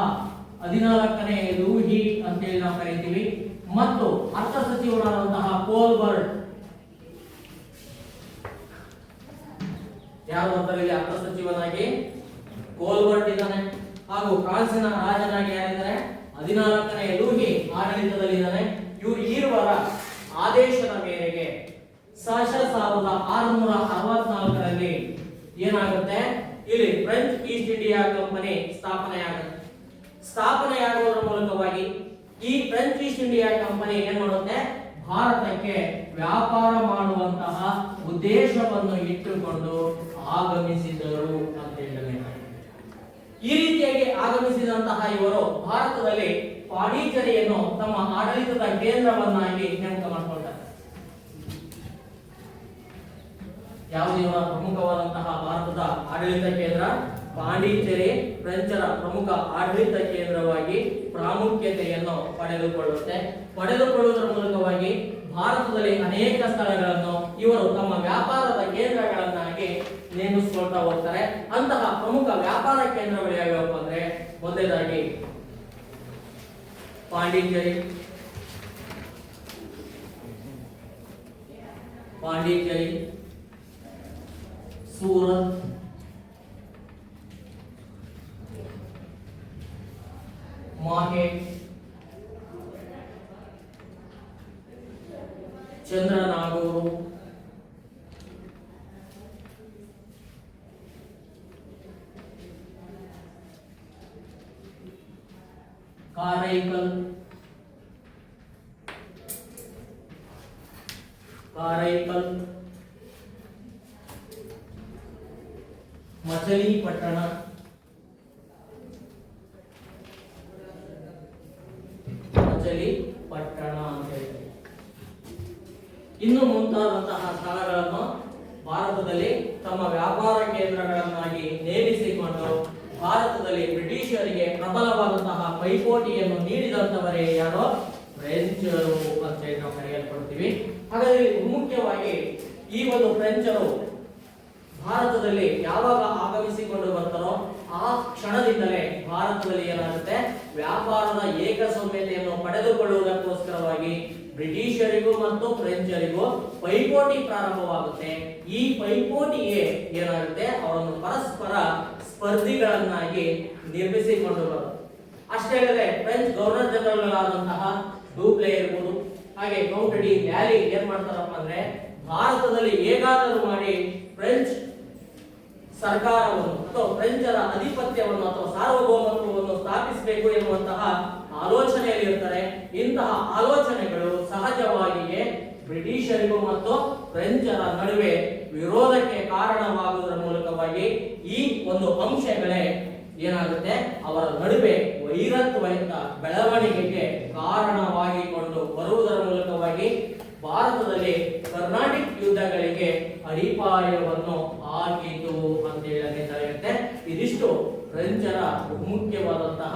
14ನೇ ಲೂಯಿ ಅಂತ ಹೇಳಿ ನಾವು ಕರೀತೀವಿ ಮತ್ತು ಅರ್ಥ ಸಚಿವರಾದಂತಹ ಕೋಲ್ಬರ್ಟ್, ಯಾರು ಅಂತಾರೆ ಅರ್ಥ ಸಚಿವನಾಗಿ ಕೋಲ್ಬರ್ಟ್ ಇದ್ದಾನೆ. ಹಾಗೂ ಫ್ರಾನ್ಸಿನ ರಾಜನಾಗಿ ಯಾರಿದ್ದಾರೆ? 14ನೇ ಲೂಯಿ ಆಡಳಿತದಲ್ಲಿದ್ದಾನೆ. ಇವರ ಆದೇಶದ ಮೇರೆಗೆ 1664ರಲ್ಲಿ ಏನಾಗುತ್ತೆ, ಇಲ್ಲಿ ಫ್ರೆಂಚ್ ಈಸ್ಟ್ ಇಂಡಿಯಾ ಕಂಪನಿ ಸ್ಥಾಪನೆಯಾಗುವುದರ ಮೂಲಕವಾಗಿ ಈ ಫ್ರೆಂಚ್ ಈಸ್ಟ್ ಇಂಡಿಯಾ ಕಂಪನಿ ಏನ್ ಮಾಡುತ್ತೆ, ಭಾರತಕ್ಕೆ ವ್ಯಾಪಾರ ಮಾಡುವಂತಹ ಉದ್ದೇಶವನ್ನು ಇಟ್ಟುಕೊಂಡು ಆಗಮಿಸಿದರು ಅಂತ ಹೇಳಬೇಕು. ಈ ರೀತಿಯಾಗಿ ಆಗಮಿಸಿದಂತಹ ಇವರು ಭಾರತದಲ್ಲಿ ಪಾಂಡಿಚೇರಿಯನ್ನು ತಮ್ಮ ಆಡಳಿತದ ಕೇಂದ್ರವನ್ನಾಗಿ ನೇಮಕ ಮಾಡಿಕೊಂಡರು. ಯಾವುದು ಇವರ ಪ್ರಮುಖವಾದಂತಹ ಭಾರತದ ಆಡಳಿತ ಕೇಂದ್ರ? ಪಾಂಡಿಚೇರಿ ಫ್ರೆಂಚರ ಪ್ರಮುಖ ಆಡಳಿತ ಕೇಂದ್ರವಾಗಿ ಪ್ರಾಮುಖ್ಯತೆಯನ್ನು ಪಡೆದುಕೊಳ್ಳುವುದರ ಮೂಲಕವಾಗಿ ಭಾರತದಲ್ಲಿ ಅನೇಕ ಸ್ಥಳಗಳನ್ನು ಇವರು ತಮ್ಮ ವ್ಯಾಪಾರದ ಕೇಂದ್ರಗಳನ್ನಾಗಿ ನೇಮಿಸಿಕೊಳ್ತಾ ಹೋಗ್ತಾರೆ. ಅಂತಹ ಪ್ರಮುಖ ವ್ಯಾಪಾರ ಕೇಂದ್ರಗಳು ಯಾವ್ಯಾವ ಅಂದ್ರೆ, ಮೊದಲನೇದಾಗಿ ಪಾಂಡಿಚೇರಿ, ಸೂರತ್, ಮಾಹೆ, ಚಂದ್ರನಾಗೂರು, ಕಾರೈಕಲ್, ಮಚಲಿಪಟ್ಟಣ, ಇನ್ನು ಮುಂತಾದಂತಹ ಸ್ಥಳಗಳನ್ನು ಭಾರತದಲ್ಲಿ ತಮ್ಮ ವ್ಯಾಪಾರ ಕೇಂದ್ರಗಳನ್ನಾಗಿ ನೇಮಿಸಿಕೊಂಡು ಭಾರತದಲ್ಲಿ ಬ್ರಿಟಿಷರಿಗೆ ಪ್ರಬಲವಾದಂತಹ ಪೈಪೋಟಿಯನ್ನು ನೀಡಿದಂತವರೇ ಯಾರೋ ಫ್ರೆಂಚರು ಅಂತ ಹೇಳಿ ನಾವು ಕರೆಯಲ್ಪಡ್ತೀವಿ. ಹಾಗಾದ್ರೆ ಮುಖ್ಯವಾಗಿ ಈ ಒಂದು ಫ್ರೆಂಚರು ಭಾರತದಲ್ಲಿ ಯಾವಾಗ ಆಗಮಿಸಿಕೊಂಡು ಬರ್ತಾರೋ ಆ ಕ್ಷಣದಿಂದಲೇ ಭಾರತದಲ್ಲಿ ಏನಾಗುತ್ತೆ, ವ್ಯಾಪಾರದ ಏಕಸೌಮ್ಯತೆಯನ್ನು ಪಡೆದುಕೊಳ್ಳುವುದಕ್ಕೋಸ್ಕರವಾಗಿ ಬ್ರಿಟಿಷರಿಗೂ ಮತ್ತು ಫ್ರೆಂಚರಿಗೂ ಪೈಪೋಟಿ ಪ್ರಾರಂಭವಾಗುತ್ತೆ. ಈ ಪೈಪೋಟಿಗೆ ಏನಾಗುತ್ತೆ, ಅವರನ್ನು ಪರಸ್ಪರ ಸ್ಪರ್ಧಿಗಳನ್ನಾಗಿ ನಿರ್ಮಿಸಿಕೊಂಡು ಬರುತ್ತೆ. ಅಷ್ಟೇ ಅಲ್ಲದೆ ಫ್ರೆಂಚ್ ಗವರ್ನರ್ ಜನರಲ್ ಆದಂತಹ ಡೂಪ್ಲೆ ಇರ್ಬೋದು, ಹಾಗೆ ಕೌಂಟ್ ಡಿ ಲ್ಯಾಲಿ ಏನ್ ಮಾಡ್ತಾರಪ್ಪ ಅಂದ್ರೆ, ಭಾರತದಲ್ಲಿ ಹೇಗಾದರೂ ಮಾಡಿ ಫ್ರೆಂಚ್ ಸರ್ಕಾರವನ್ನು ಅಥವಾ ಫ್ರೆಂಚರ ಅಧಿಪತ್ಯವನ್ನು ಅಥವಾ ಸಾರ್ವಭೌಮತ್ವವನ್ನು ಸ್ಥಾಪಿಸಬೇಕು ಎನ್ನುವಂತಹ ಆಲೋಚನೆಯಲ್ಲಿ ಇರ್ತಾರೆ. ಇಂತಹ ಆಲೋಚನೆಗಳು ಸಹಜವಾಗಿಯೇ ಬ್ರಿಟಿಷರಿಗೂ ಮತ್ತು ಫ್ರೆಂಚರ ನಡುವೆ ವಿರೋಧಕ್ಕೆ ಕಾರಣವಾಗುವುದರ ಮೂಲಕವಾಗಿ ಈ ಒಂದು ಅಂಶಗಳೇ ಏನಾಗುತ್ತೆ, ಅವರ ನಡುವೆ ವೈರತ್ವಯುತ ಬೆಳವಣಿಗೆಗೆ ಕಾರಣವಾಗಿಕೊಂಡು ಬರುವುದರ ಮೂಲಕವಾಗಿ ಭಾರತದಲ್ಲಿ ಕರ್ನಾಟಿಕ್ ಯುದ್ಧಗಳಿಗೆ ಅಡಿಪಾಯವನ್ನು ಹಾಕಿತು ಅಂತ ಹೇಳಿ ತಿಳಿಯುತ್ತೆ. ಇದಿಷ್ಟು ಫ್ರೆಂಚರ ಮುಖ್ಯವಾದಂತಹ